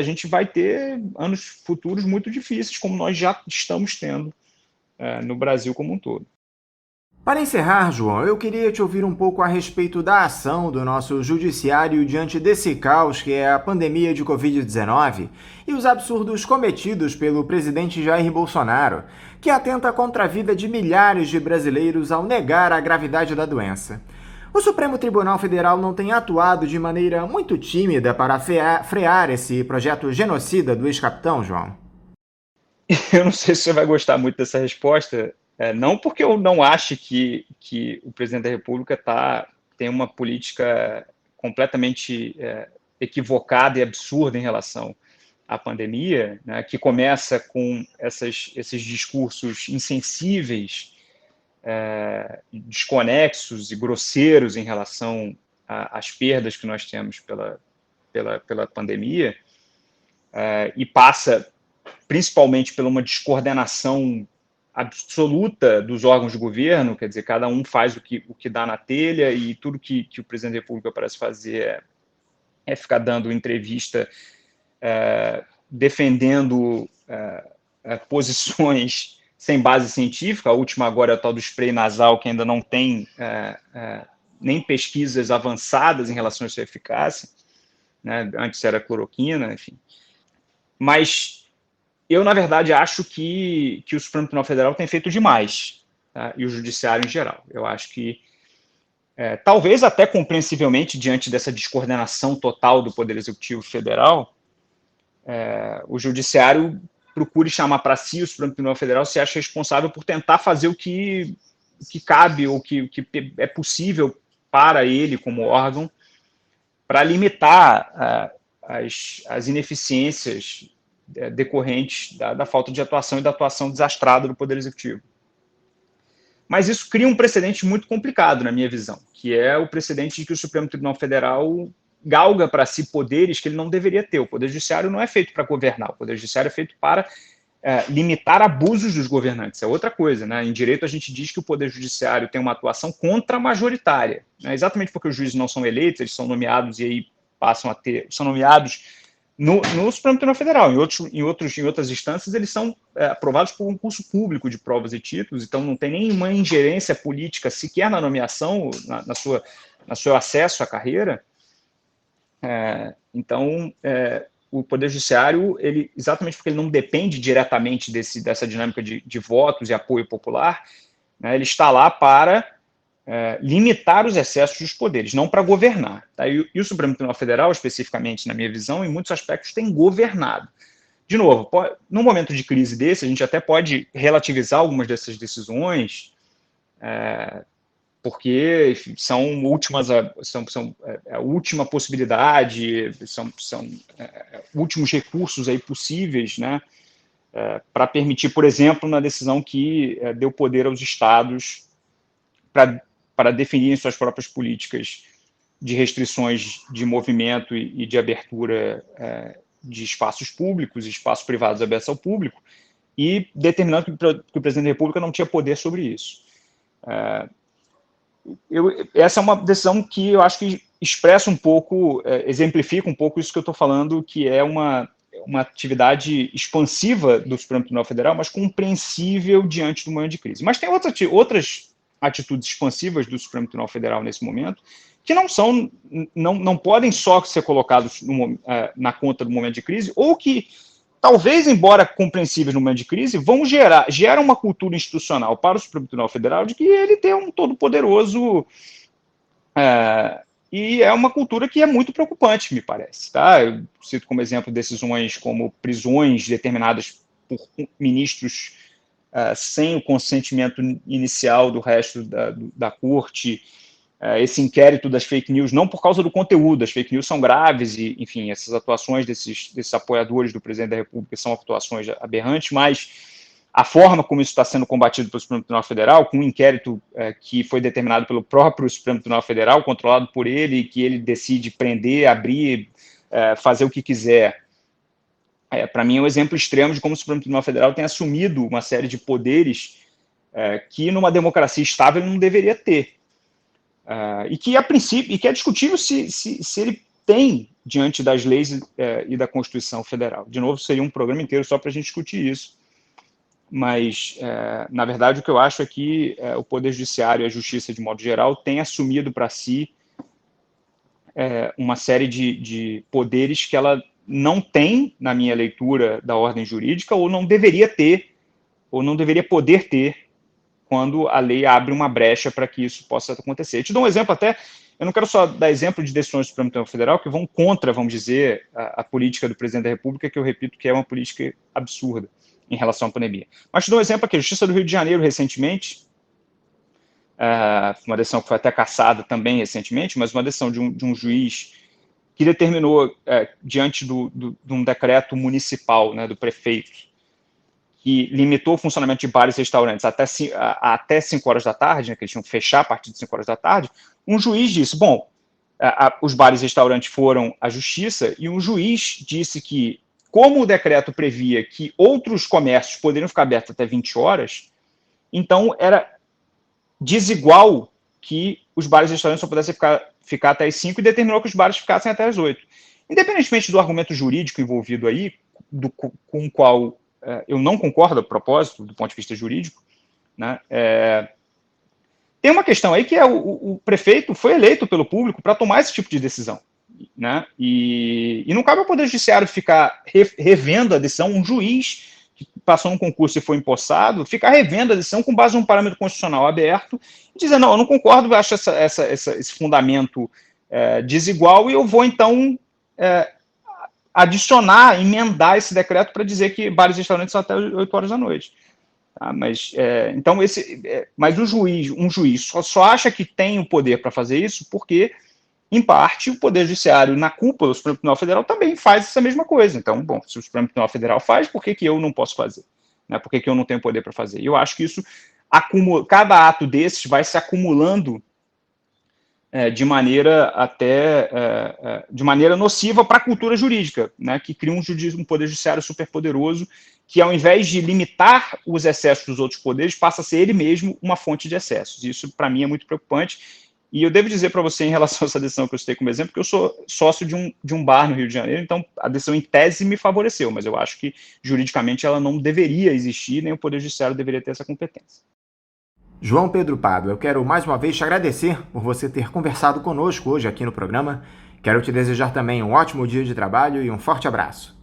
gente vai ter anos futuros muito difíceis, como nós já estamos tendo no Brasil como um todo. Para encerrar, João, eu queria te ouvir um pouco a respeito da ação do nosso judiciário diante desse caos que é a pandemia de Covid-19 e os absurdos cometidos pelo presidente Jair Bolsonaro, que atenta contra a vida de milhares de brasileiros ao negar a gravidade da doença. O Supremo Tribunal Federal não tem atuado de maneira muito tímida para frear esse projeto genocida do ex-capitão, João? Eu não sei se você vai gostar muito dessa resposta, não porque eu não acho que o presidente da República tem uma política completamente equivocada e absurda em relação à pandemia, né, que começa com esses discursos insensíveis, desconexos e grosseiros em relação às perdas que nós temos pela pandemia, e passa principalmente por uma descoordenação absoluta dos órgãos de governo, quer dizer, cada um faz o que dá na telha e tudo que o presidente da República parece fazer é ficar dando entrevista defendendo posições sem base científica. A última agora é a tal do spray nasal, que ainda não tem nem pesquisas avançadas em relação à sua eficácia, né? Antes era cloroquina, enfim. Mas eu, na verdade, acho que o Supremo Tribunal Federal tem feito demais, tá? E o Judiciário em geral. Eu acho que, talvez até compreensivelmente, diante dessa descoordenação total do Poder Executivo Federal, o Judiciário procure chamar para si o Supremo Tribunal Federal, se acha responsável por tentar fazer o que cabe ou que é possível para ele como órgão, para limitar as ineficiências decorrentes da falta de atuação e da atuação desastrada do Poder Executivo. Mas isso cria um precedente muito complicado, na minha visão, que é o precedente de que o Supremo Tribunal Federal galga para si poderes que ele não deveria ter. O Poder Judiciário não é feito para governar, o Poder Judiciário é feito para limitar abusos dos governantes. É outra coisa, né? Em direito, a gente diz que o Poder Judiciário tem uma atuação contra-majoritária, né? Exatamente porque os juízes não são eleitos, eles são nomeados e aí são nomeados no Supremo Tribunal Federal. Em outras instâncias, eles são aprovados por um concurso público de provas e títulos, então não tem nenhuma ingerência política sequer na nomeação, no seu acesso à carreira. Então, o Poder Judiciário, exatamente porque ele não depende diretamente dessa dinâmica de votos e apoio popular, né, ele está lá para limitar os excessos dos poderes, não para governar. Tá? E o Supremo Tribunal Federal, especificamente, na minha visão, em muitos aspectos, tem governado. De novo, num momento de crise desse, a gente até pode relativizar algumas dessas decisões, porque são a última possibilidade, são últimos recursos aí possíveis, né, para permitir, por exemplo, na decisão que deu poder aos estados para definirem suas próprias políticas de restrições de movimento e de abertura de espaços públicos, espaços privados abertos ao público, e determinando que o presidente da República não tinha poder sobre isso. Essa é uma decisão que eu acho que expressa um pouco, exemplifica um pouco isso que eu estou falando, que é uma atividade expansiva do Supremo Tribunal Federal, mas compreensível diante do momento de crise. Mas tem outras atitudes expansivas do Supremo Tribunal Federal nesse momento, que não podem só ser colocados na conta do momento de crise, ou que, talvez, embora compreensíveis no momento de crise, geram uma cultura institucional para o Supremo Tribunal Federal de que ele tem um todo-poderoso, e é uma cultura que é muito preocupante, me parece. Tá? Eu cito como exemplo decisões como prisões determinadas por ministros sem o consentimento inicial do resto da corte, esse inquérito das fake news, não por causa do conteúdo, as fake news são graves e, enfim, essas atuações desses apoiadores do presidente da República são atuações aberrantes, mas a forma como isso está sendo combatido pelo Supremo Tribunal Federal, com um inquérito que foi determinado pelo próprio Supremo Tribunal Federal, controlado por ele, que ele decide prender, abrir, fazer o que quiser, para mim é um exemplo extremo de como o Supremo Tribunal Federal tem assumido uma série de poderes que numa democracia estável não deveria ter. E que, a princípio, é discutível se ele tem diante das leis e da Constituição Federal. De novo, seria um programa inteiro só para a gente discutir isso. Mas, na verdade, o que eu acho é que o Poder Judiciário e a Justiça, de modo geral, têm assumido para si uma série de poderes que ela não tem, na minha leitura da ordem jurídica, ou não deveria ter, ou não deveria poder ter, quando a lei abre uma brecha para que isso possa acontecer. Eu te dou um exemplo até, eu não quero só dar exemplo de decisões do Supremo Tribunal Federal que vão contra, vamos dizer, a política do presidente da República, que eu repito que é uma política absurda em relação à pandemia. Mas te dou um exemplo aqui, a Justiça do Rio de Janeiro, recentemente, uma decisão que foi até cassada também recentemente, mas uma decisão de um juiz que determinou, diante de um decreto municipal, né, do prefeito, que limitou o funcionamento de bares e restaurantes até 5 horas da tarde, né, que eles tinham que fechar a partir de 5 horas da tarde, um juiz disse, bom, os bares e restaurantes foram à justiça, e um juiz disse que, como o decreto previa que outros comércios poderiam ficar abertos até 20 horas, então era desigual que os bares e restaurantes só pudessem ficar até as 5 e determinou que os bares ficassem até as 8. Independentemente do argumento jurídico envolvido aí, com o qual eu não concordo a propósito, do ponto de vista jurídico, né, tem uma questão aí que o prefeito foi eleito pelo público para tomar esse tipo de decisão. Né, e não cabe ao Poder Judiciário ficar revendo a decisão, um juiz que passou um concurso e foi empossado, ficar revendo a decisão com base em um parâmetro constitucional aberto, e dizer, não, eu não concordo, eu acho esse fundamento desigual, e eu vou, então, adicionar, emendar esse decreto para dizer que bares e restaurantes são até 8 horas da noite. Tá? Mas, então, mas um juiz só acha que tem o poder para fazer isso porque, em parte, o Poder Judiciário, na cúpula do Supremo Tribunal Federal, também faz essa mesma coisa. Então, bom, se o Supremo Tribunal Federal faz, por que eu não posso fazer? Né? Por que eu não tenho poder para fazer? E eu acho que isso, cada ato desses vai se acumulando de maneira nociva para a cultura jurídica, né? Que cria um Poder Judiciário superpoderoso, que ao invés de limitar os excessos dos outros poderes, passa a ser ele mesmo uma fonte de excessos. Isso, para mim, é muito preocupante. E eu devo dizer para você, em relação a essa decisão que eu citei como exemplo, que eu sou sócio de um bar no Rio de Janeiro, então a decisão em tese me favoreceu, mas eu acho que juridicamente ela não deveria existir, nem o Poder Judiciário deveria ter essa competência. João Pedro Pádua, eu quero mais uma vez te agradecer por você ter conversado conosco hoje aqui no programa. Quero te desejar também um ótimo dia de trabalho e um forte abraço.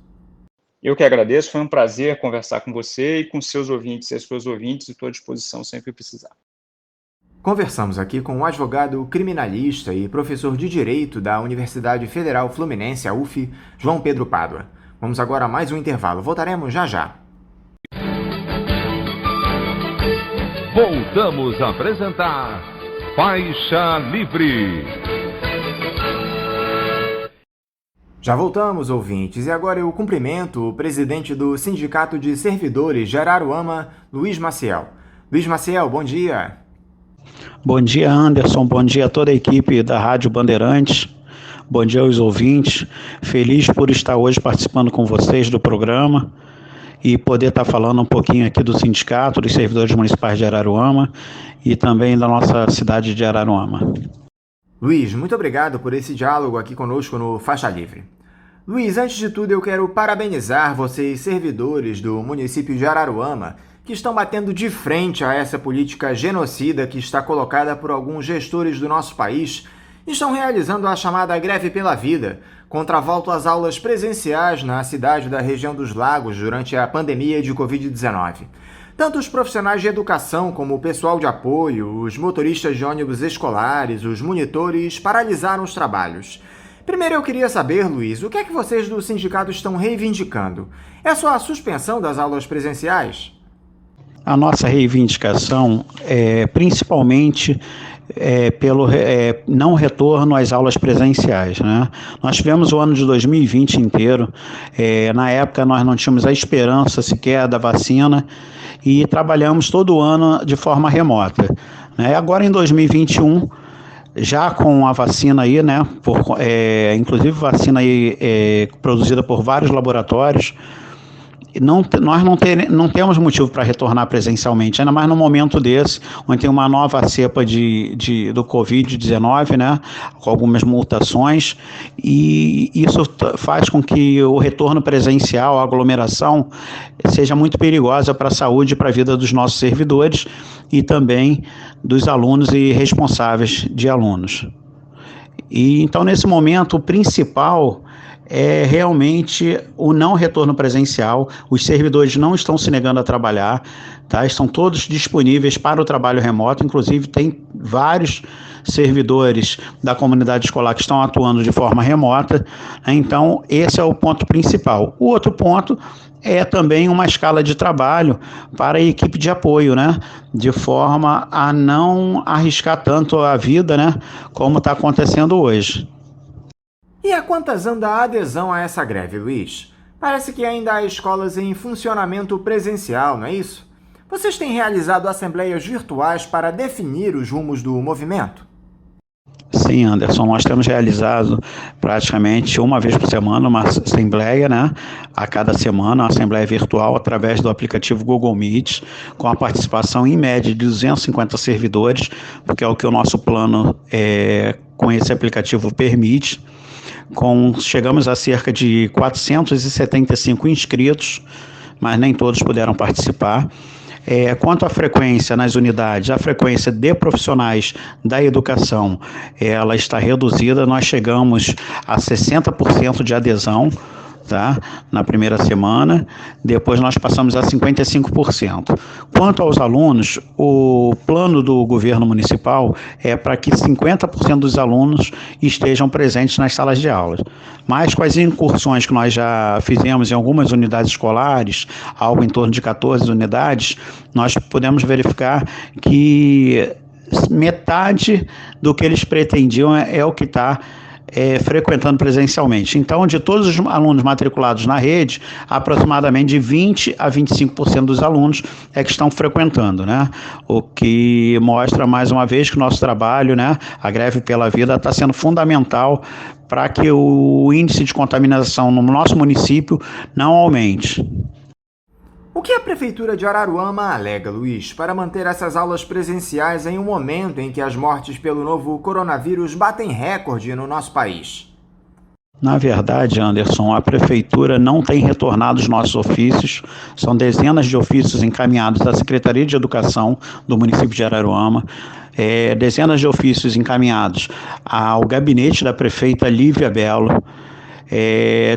Eu que agradeço, foi um prazer conversar com você e com seus ouvintes e as suas ouvintes, e estou à disposição sempre que precisar. Conversamos aqui com o advogado criminalista e professor de Direito da Universidade Federal Fluminense, a UF, João Pedro Pádua. Vamos agora a mais um intervalo. Voltaremos já já. Voltamos a apresentar Faixa Livre. Já voltamos, ouvintes, e agora eu cumprimento o presidente do Sindicato de Servidores de Araruama, Luiz Maciel. Luiz Maciel, bom dia. Bom dia, Anderson. Bom dia a toda a equipe da Rádio Bandeirantes. Bom dia aos ouvintes. Feliz por estar hoje participando com vocês do programa e poder estar falando um pouquinho aqui do Sindicato dos Servidores Municipais de Araruama e também da nossa cidade de Araruama. Luiz, muito obrigado por esse diálogo aqui conosco no Faixa Livre. Luiz, antes de tudo eu quero parabenizar vocês, servidores do município de Araruama, que estão batendo de frente a essa política genocida que está colocada por alguns gestores do nosso país e estão realizando a chamada Greve pela Vida, contra a volta às aulas presenciais na cidade da região dos Lagos durante a pandemia de Covid-19. Tanto os profissionais de educação como o pessoal de apoio, os motoristas de ônibus escolares, os monitores, paralisaram os trabalhos. Primeiro eu queria saber, Luiz, o que é que vocês do sindicato estão reivindicando? É só a suspensão das aulas presenciais? A nossa reivindicação principalmente pelo não retorno às aulas presenciais, né? Nós tivemos o ano de 2020 inteiro, na época nós não tínhamos a esperança sequer da vacina e trabalhamos todo o ano de forma remota, né? Agora em 2021, já com a vacina aí, né? Inclusive vacina aí produzida por vários laboratórios, nós não temos motivo para retornar presencialmente, ainda mais no momento desse, onde tem uma nova cepa do Covid-19, né, com algumas mutações, e isso faz com que o retorno presencial, a aglomeração, seja muito perigosa para a saúde e para a vida dos nossos servidores e também dos alunos e responsáveis de alunos. E então, nesse momento, o principal é realmente o não retorno presencial. Os servidores não estão se negando a trabalhar, tá? Estão todos disponíveis para o trabalho remoto, inclusive tem vários servidores da comunidade escolar que estão atuando de forma remota, né? Então, esse é o ponto principal. O outro ponto é também uma escala de trabalho para a equipe de apoio, né? De forma a não arriscar tanto a vida, né? Como está acontecendo hoje. E a quantas anda a adesão a essa greve, Luiz? Parece que ainda há escolas em funcionamento presencial, não é isso? Vocês têm realizado assembleias virtuais para definir os rumos do movimento? Sim, Anderson, nós temos realizado praticamente uma vez por semana uma assembleia, né? A cada semana, uma assembleia virtual através do aplicativo Google Meet, com a participação em média de 250 servidores, porque é o que o nosso plano com esse aplicativo permite. Chegamos a cerca de 475 inscritos, mas nem todos puderam participar. Quanto à frequência nas unidades, a frequência de profissionais da educação, ela está reduzida, nós chegamos a 60% de adesão, tá? Na primeira semana, depois nós passamos a 55%. Quanto aos alunos, o plano do governo municipal é para que 50% dos alunos estejam presentes nas salas de aulas. Mas com as incursões que nós já fizemos em algumas unidades escolares, algo em torno de 14 unidades, nós podemos verificar que metade do que eles pretendiam é o que está frequentando presencialmente. Então, de todos os alunos matriculados na rede, aproximadamente de 20% a 25% dos alunos é que estão frequentando, né? O que mostra, mais uma vez, que o nosso trabalho, né, a Greve pela Vida, está sendo fundamental para que o índice de contaminação no nosso município não aumente. O que a Prefeitura de Araruama alega, Luiz, para manter essas aulas presenciais em um momento em que as mortes pelo novo coronavírus batem recorde no nosso país? Na verdade, Anderson, a Prefeitura não tem retornado os nossos ofícios. São dezenas de ofícios encaminhados à Secretaria de Educação do município de Araruama, dezenas de ofícios encaminhados ao gabinete da prefeita Lívia Belo.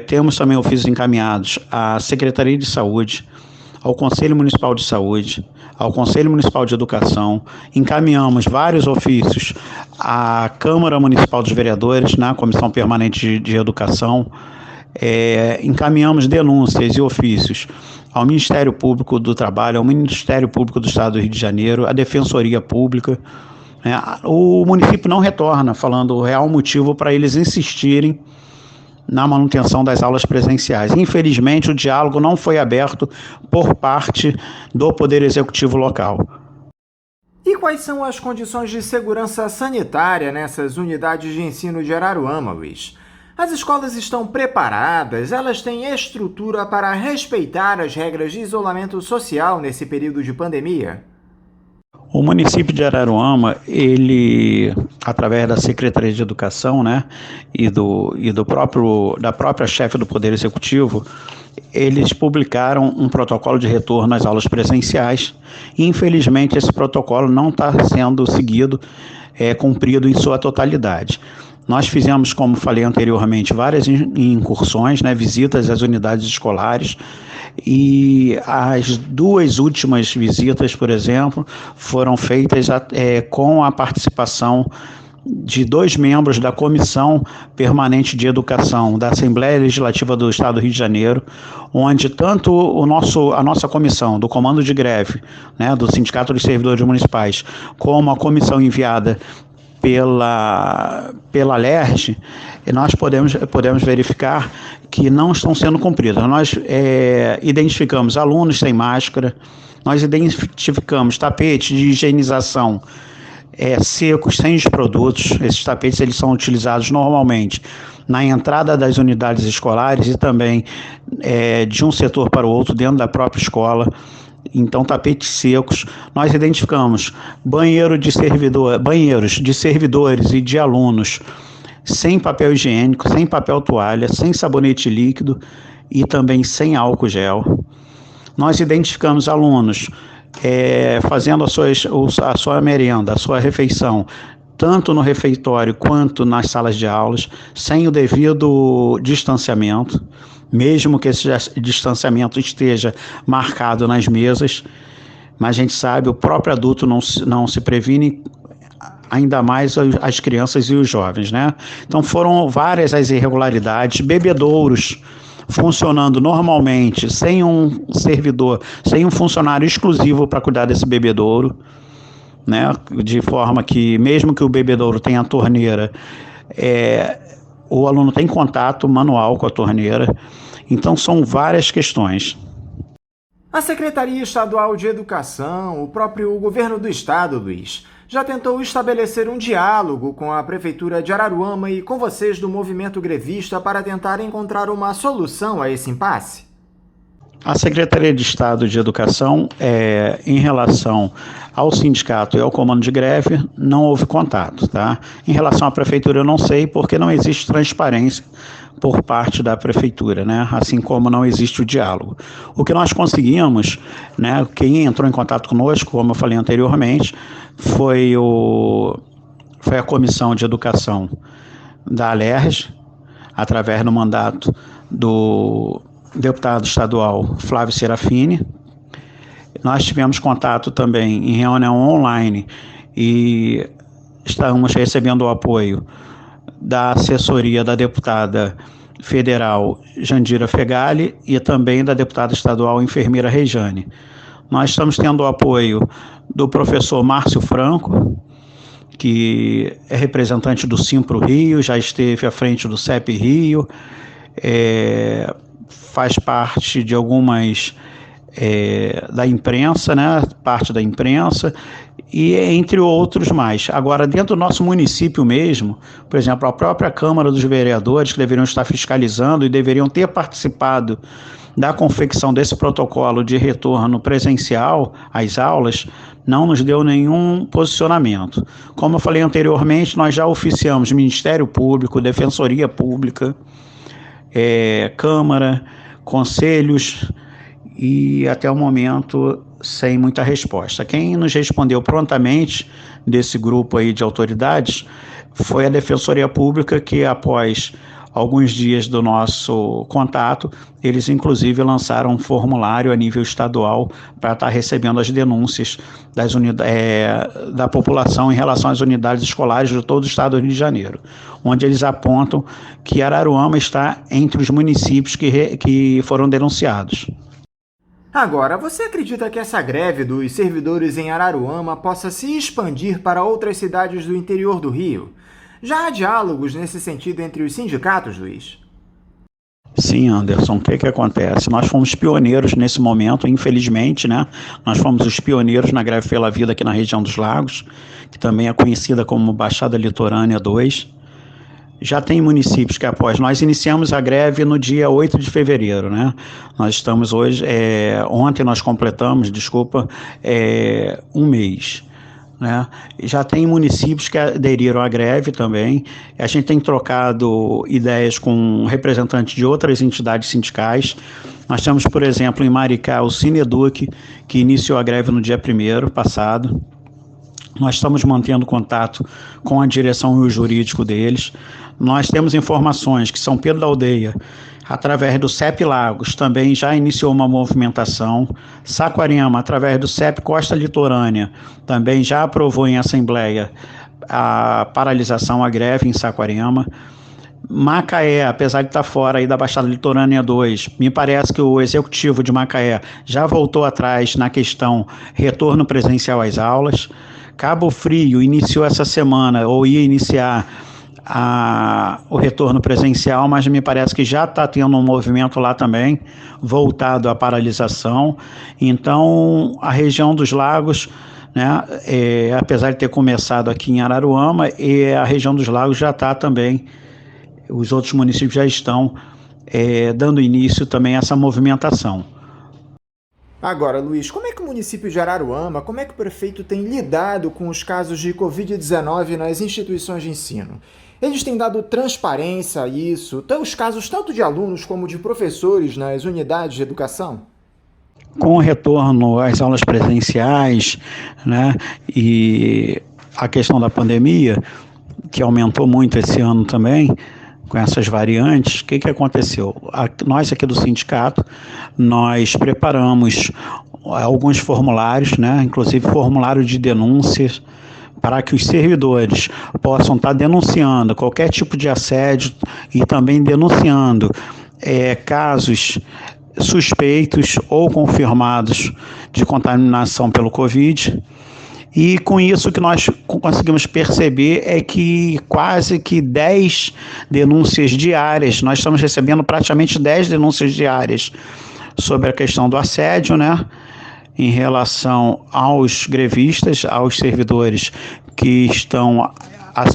Temos também ofícios encaminhados à Secretaria de Saúde, ao Conselho Municipal de Saúde, ao Conselho Municipal de Educação. Encaminhamos vários ofícios à Câmara Municipal dos Vereadores, na Comissão Permanente de Educação. Encaminhamos denúncias e ofícios ao Ministério Público do Trabalho, ao Ministério Público do Estado do Rio de Janeiro, à Defensoria Pública. O município não retorna, falando o real motivo para eles insistirem na manutenção das aulas presenciais. Infelizmente, o diálogo não foi aberto por parte do Poder Executivo local. E quais são as condições de segurança sanitária nessas unidades de ensino de Araruama, Luiz? As escolas estão preparadas? Elas têm estrutura para respeitar as regras de isolamento social nesse período de pandemia? O município de Araruama, ele, através da Secretaria de Educação, né, da própria chefe do Poder Executivo, eles publicaram um protocolo de retorno às aulas presenciais. E, infelizmente, esse protocolo não está sendo seguido, cumprido em sua totalidade. Nós fizemos, como falei anteriormente, várias incursões, né, visitas às unidades escolares, e as duas últimas visitas, por exemplo, foram feitas com a participação de 2 membros da Comissão Permanente de Educação da Assembleia Legislativa do Estado do Rio de Janeiro, onde tanto a nossa comissão do Comando de Greve, né, do Sindicato dos Servidores Municipais, como a comissão enviada pela LERJ, nós podemos verificar que não estão sendo cumpridas. Nós identificamos alunos sem máscara, nós identificamos tapetes de higienização secos, sem os produtos. Esses tapetes eles são utilizados normalmente na entrada das unidades escolares e também de um setor para o outro dentro da própria escola. Então, tapetes secos. Nós identificamos banheiros de servidores e de alunos sem papel higiênico, sem papel toalha, sem sabonete líquido e também sem álcool gel. Nós identificamos alunos fazendo a sua merenda, a sua refeição, tanto no refeitório quanto nas salas de aulas, sem o devido distanciamento, mesmo que esse distanciamento esteja marcado nas mesas, mas a gente sabe, o próprio adulto não se previne, ainda mais as crianças e os jovens, né? Então foram várias as irregularidades, bebedouros funcionando normalmente, sem um servidor, sem um funcionário exclusivo para cuidar desse bebedouro, né? De forma que, mesmo que o bebedouro tenha a torneira, o aluno tem contato manual com a torneira. Então são várias questões. A Secretaria Estadual de Educação, o próprio governo do estado, Luiz, já tentou estabelecer um diálogo com a Prefeitura de Araruama e com vocês do movimento grevista para tentar encontrar uma solução a esse impasse? A Secretaria de Estado de Educação, em relação ao sindicato e ao comando de greve, não houve contato, tá? Em relação à Prefeitura, eu não sei, porque não existe transparência por parte da Prefeitura, né? Assim como não existe o diálogo. O que nós conseguimos, né? Quem entrou em contato conosco, como eu falei anteriormente, foi a Comissão de Educação da Alerj, através do mandato do deputado estadual Flávio Serafini. Nós tivemos contato também em reunião online e estamos recebendo o apoio da assessoria da deputada federal Jandira Fegali e também da deputada estadual enfermeira Rejane. Nós estamos tendo o apoio do professor Márcio Franco, que é representante do Simpro Rio, já esteve à frente do CEP Rio, faz parte de algumas da imprensa, né? Parte da imprensa, e entre outros mais. Agora, dentro do nosso município mesmo, por exemplo, a própria Câmara dos Vereadores, que deveriam estar fiscalizando e deveriam ter participado da confecção desse protocolo de retorno presencial às aulas, não nos deu nenhum posicionamento. Como eu falei anteriormente, nós já oficiamos Ministério Público, Defensoria Pública, Câmara, conselhos, e até o momento sem muita resposta. Quem nos respondeu prontamente desse grupo aí de autoridades foi a Defensoria Pública, que após alguns dias do nosso contato, eles inclusive lançaram um formulário a nível estadual para estar recebendo as denúncias da população em relação às unidades escolares de todo o estado do Rio de Janeiro, onde eles apontam que Araruama está entre os municípios que foram denunciados. Agora, você acredita que essa greve dos servidores em Araruama possa se expandir para outras cidades do interior do Rio? Já há diálogos nesse sentido entre os sindicatos, Luiz? Sim, Anderson, o que acontece? Nós fomos pioneiros nesse momento, infelizmente, né? Nós fomos os pioneiros na greve pela vida aqui na região dos Lagos, que também é conhecida como Baixada Litorânea 2. Já tem municípios que após, nós iniciamos a greve no dia 8 de fevereiro, né? Nós estamos hoje, ontem nós completamos, um mês, né? Já tem municípios que aderiram à greve também. A gente tem trocado ideias com representantes de outras entidades sindicais. Nós temos, por exemplo, em Maricá, o Cineduc, que iniciou a greve no dia 1º passado. Nós estamos mantendo contato com a direção e o jurídico deles. Nós temos informações que São Pedro da Aldeia, através do CEP Lagos, também já iniciou uma movimentação. Saquarema, através do CEP Costa Litorânea, também já aprovou em assembleia a paralisação, a greve em Saquarema. Macaé, apesar de estar fora aí da Baixada Litorânea 2, me parece que o executivo de Macaé já voltou atrás na questão retorno presencial às aulas. Cabo Frio iniciou essa semana, ou ia iniciar o retorno presencial, mas me parece que já está tendo um movimento lá também, voltado à paralisação. Então, a região dos Lagos, né, apesar de ter começado aqui em Araruama, a região dos Lagos já está também, os outros municípios já estão dando início também a essa movimentação. Agora, Luiz, como é que o município de Araruama, como é que o prefeito tem lidado com os casos de Covid-19 nas instituições de ensino? Eles têm dado transparência a isso, os casos tanto de alunos como de professores nas unidades de educação? Com o retorno às aulas presenciais, né, e a questão da pandemia, que aumentou muito esse ano também, com essas variantes, o que aconteceu? Nós aqui do sindicato, nós preparamos alguns formulários, né, inclusive formulário de denúncias, para que os servidores possam estar denunciando qualquer tipo de assédio e também denunciando casos suspeitos ou confirmados de contaminação pelo Covid. E com isso o que nós conseguimos perceber é que quase que 10 denúncias diárias, nós estamos recebendo praticamente 10 denúncias diárias sobre a questão do assédio, né? Em relação aos grevistas, aos servidores que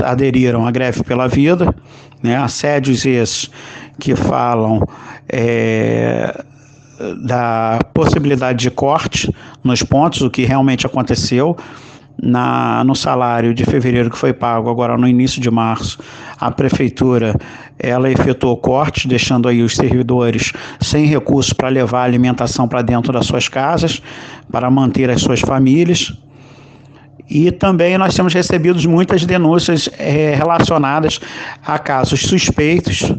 aderiram à greve pela vida, né? Assédios esses que falam da possibilidade de corte nos pontos, o que realmente aconteceu no salário de fevereiro que foi pago agora no início de março. A prefeitura ela efetuou cortes, deixando aí os servidores sem recursos para levar a alimentação para dentro das suas casas, para manter as suas famílias. E também nós temos recebido muitas denúncias relacionadas a casos suspeitos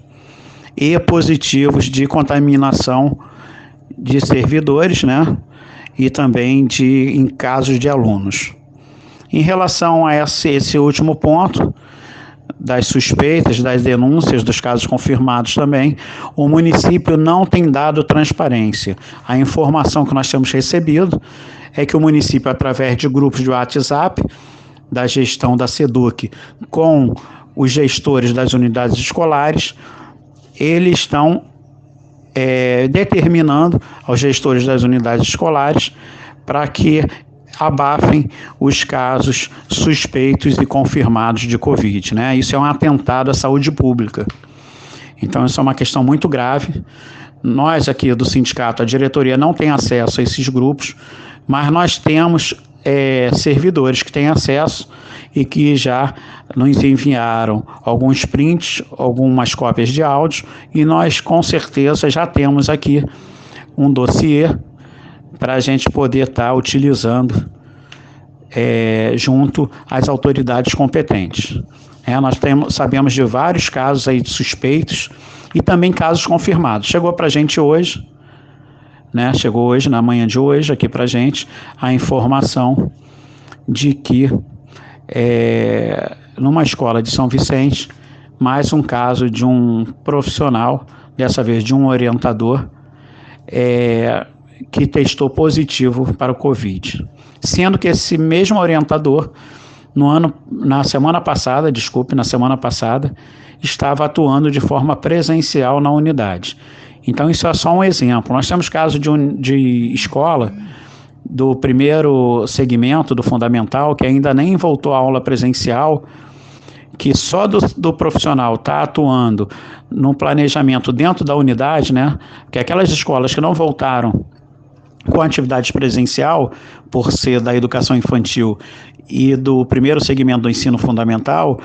e positivos de contaminação de servidores, né? E também em casos de alunos. Em relação a esse último ponto, das suspeitas, das denúncias, dos casos confirmados também, o município não tem dado transparência. A informação que nós temos recebido é que o município, através de grupos de WhatsApp, da gestão da SEDUC, com os gestores das unidades escolares, eles estão determinando aos gestores das unidades escolares para que abafem os casos suspeitos e confirmados de Covid, né? Isso é um atentado à saúde pública. Então, isso é uma questão muito grave. Nós aqui do sindicato, a diretoria não tem acesso a esses grupos, mas nós temos servidores que têm acesso e que já nos enviaram alguns prints, algumas cópias de áudio, e nós com certeza já temos aqui um dossiê para a gente poder estar utilizando junto às autoridades competentes. Nós sabemos de vários casos aí de suspeitos e também casos confirmados. Chegou para a gente hoje, né? Chegou hoje, na manhã de hoje, aqui para a gente, a informação de que numa escola de São Vicente, mais um caso de um profissional, dessa vez de um orientador, que testou positivo para o Covid. Sendo que esse mesmo orientador, na semana passada, estava atuando de forma presencial na unidade. Então, isso é só um exemplo. Nós temos casos de escola do primeiro segmento, do fundamental, que ainda nem voltou à aula presencial, que só do profissional está atuando no planejamento dentro da unidade, né? Que aquelas escolas que não voltaram com atividade presencial, por ser da educação infantil e do primeiro segmento do ensino fundamental,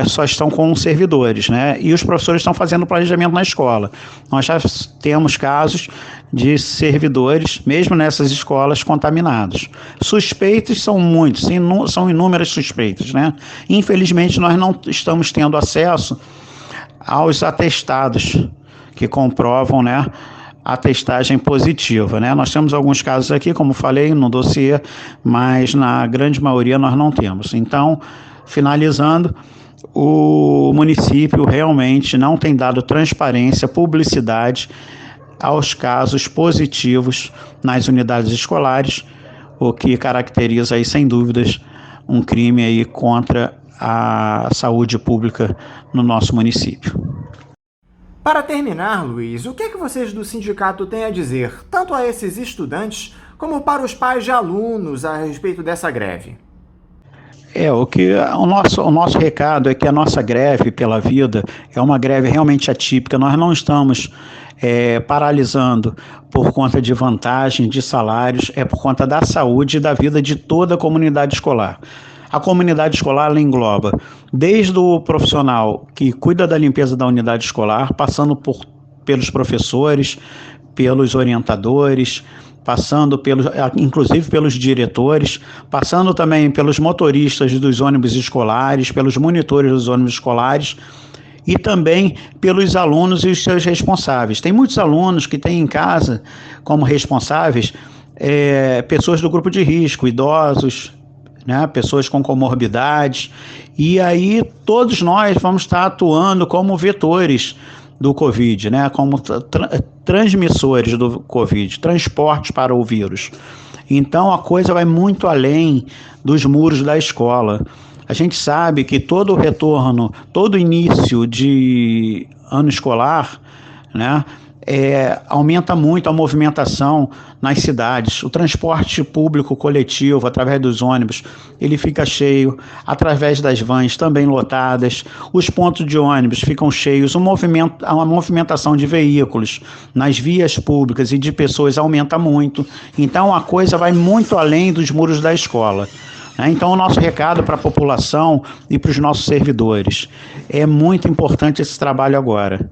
só estão com servidores, né? E os professores estão fazendo planejamento na escola. Nós já temos casos de servidores, mesmo nessas escolas, contaminados. Suspeitos são muitos, são inúmeros suspeitos, né? Infelizmente, nós não estamos tendo acesso aos atestados que comprovam, né, a testagem positiva, né? Nós temos alguns casos aqui, como falei, no dossiê, mas na grande maioria nós não temos. Então, finalizando, o município realmente não tem dado transparência, publicidade aos casos positivos nas unidades escolares, o que caracteriza aí, sem dúvidas, um crime aí contra a saúde pública no nosso município. Para terminar, Luiz, o que é que vocês do sindicato têm a dizer, tanto a esses estudantes como para os pais de alunos a respeito dessa greve? O nosso recado é que a nossa greve pela vida é uma greve realmente atípica. Nós não estamos paralisando por conta de vantagem de salários, é por conta da saúde e da vida de toda a comunidade escolar. A comunidade escolar ela engloba desde o profissional que cuida da limpeza da unidade escolar, passando pelos professores, pelos orientadores, passando inclusive pelos diretores, passando também pelos motoristas dos ônibus escolares, pelos monitores dos ônibus escolares e também pelos alunos e os seus responsáveis. Tem muitos alunos que têm em casa como responsáveis pessoas do grupo de risco, idosos, né, pessoas com comorbidades, e aí todos nós vamos estar atuando como vetores do Covid, né, como transmissores do Covid, transportes para o vírus. Então a coisa vai muito além dos muros da escola. A gente sabe que todo retorno, todo início de ano escolar, né, aumenta muito a movimentação nas cidades. O transporte público coletivo, através dos ônibus, ele fica cheio, através das vans também lotadas, os pontos de ônibus ficam cheios, a movimentação de veículos nas vias públicas e de pessoas aumenta muito. Então a coisa vai muito além dos muros da escola. Então o nosso recado para a população e para os nossos servidores: é muito importante esse trabalho agora.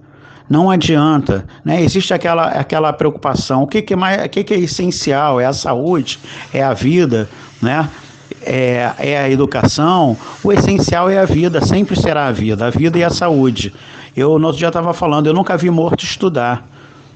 Não adianta, né? Existe aquela preocupação. O que é essencial? É a saúde? É a vida, né? É a educação? O essencial é a vida, sempre será a vida e a saúde. No outro dia estava falando, eu nunca vi morto estudar.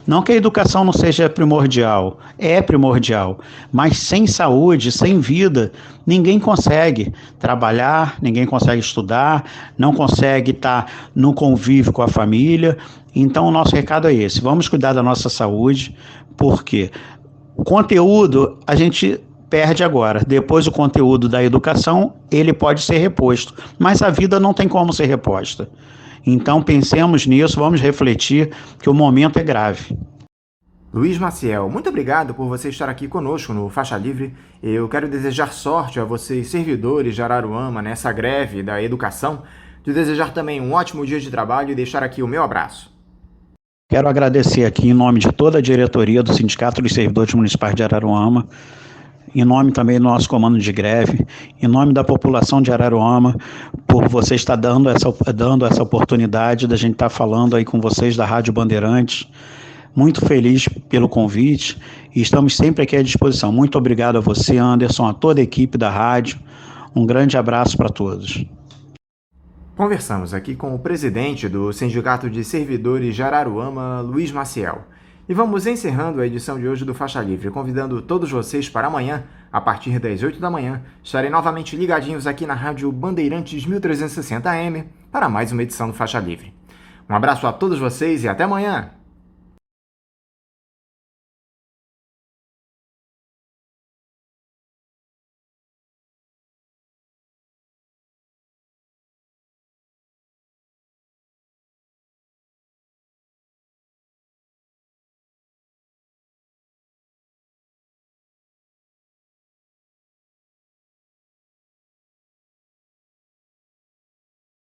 Não que a educação não seja primordial, é primordial, mas sem saúde, sem vida, ninguém consegue trabalhar, ninguém consegue estudar, não consegue estar no convívio com a família. Então o nosso recado é esse: vamos cuidar da nossa saúde, porque o conteúdo a gente perde agora, depois o conteúdo da educação ele pode ser reposto, mas a vida não tem como ser reposta. Então pensemos nisso, vamos refletir que o momento é grave. Luiz Maciel, muito obrigado por você estar aqui conosco no Faixa Livre. Eu quero desejar sorte a vocês, servidores de Araruama, nessa greve da educação, de desejar também um ótimo dia de trabalho e deixar aqui o meu abraço. Quero agradecer aqui em nome de toda a diretoria do Sindicato dos Servidores Municipais de Araruama, em nome também do nosso comando de greve, em nome da população de Araruama, por você estar dando essa oportunidade da gente estar falando aí com vocês da Rádio Bandeirantes. Muito feliz pelo convite e estamos sempre aqui à disposição. Muito obrigado a você, Anderson, a toda a equipe da rádio. Um grande abraço para todos. Conversamos aqui com o presidente do Sindicato de Servidores de Araruama, Luiz Maciel. E vamos encerrando a edição de hoje do Faixa Livre, convidando todos vocês para amanhã, a partir das 8 da manhã, estarem novamente ligadinhos aqui na Rádio Bandeirantes 1360 AM para mais uma edição do Faixa Livre. Um abraço a todos vocês e até amanhã!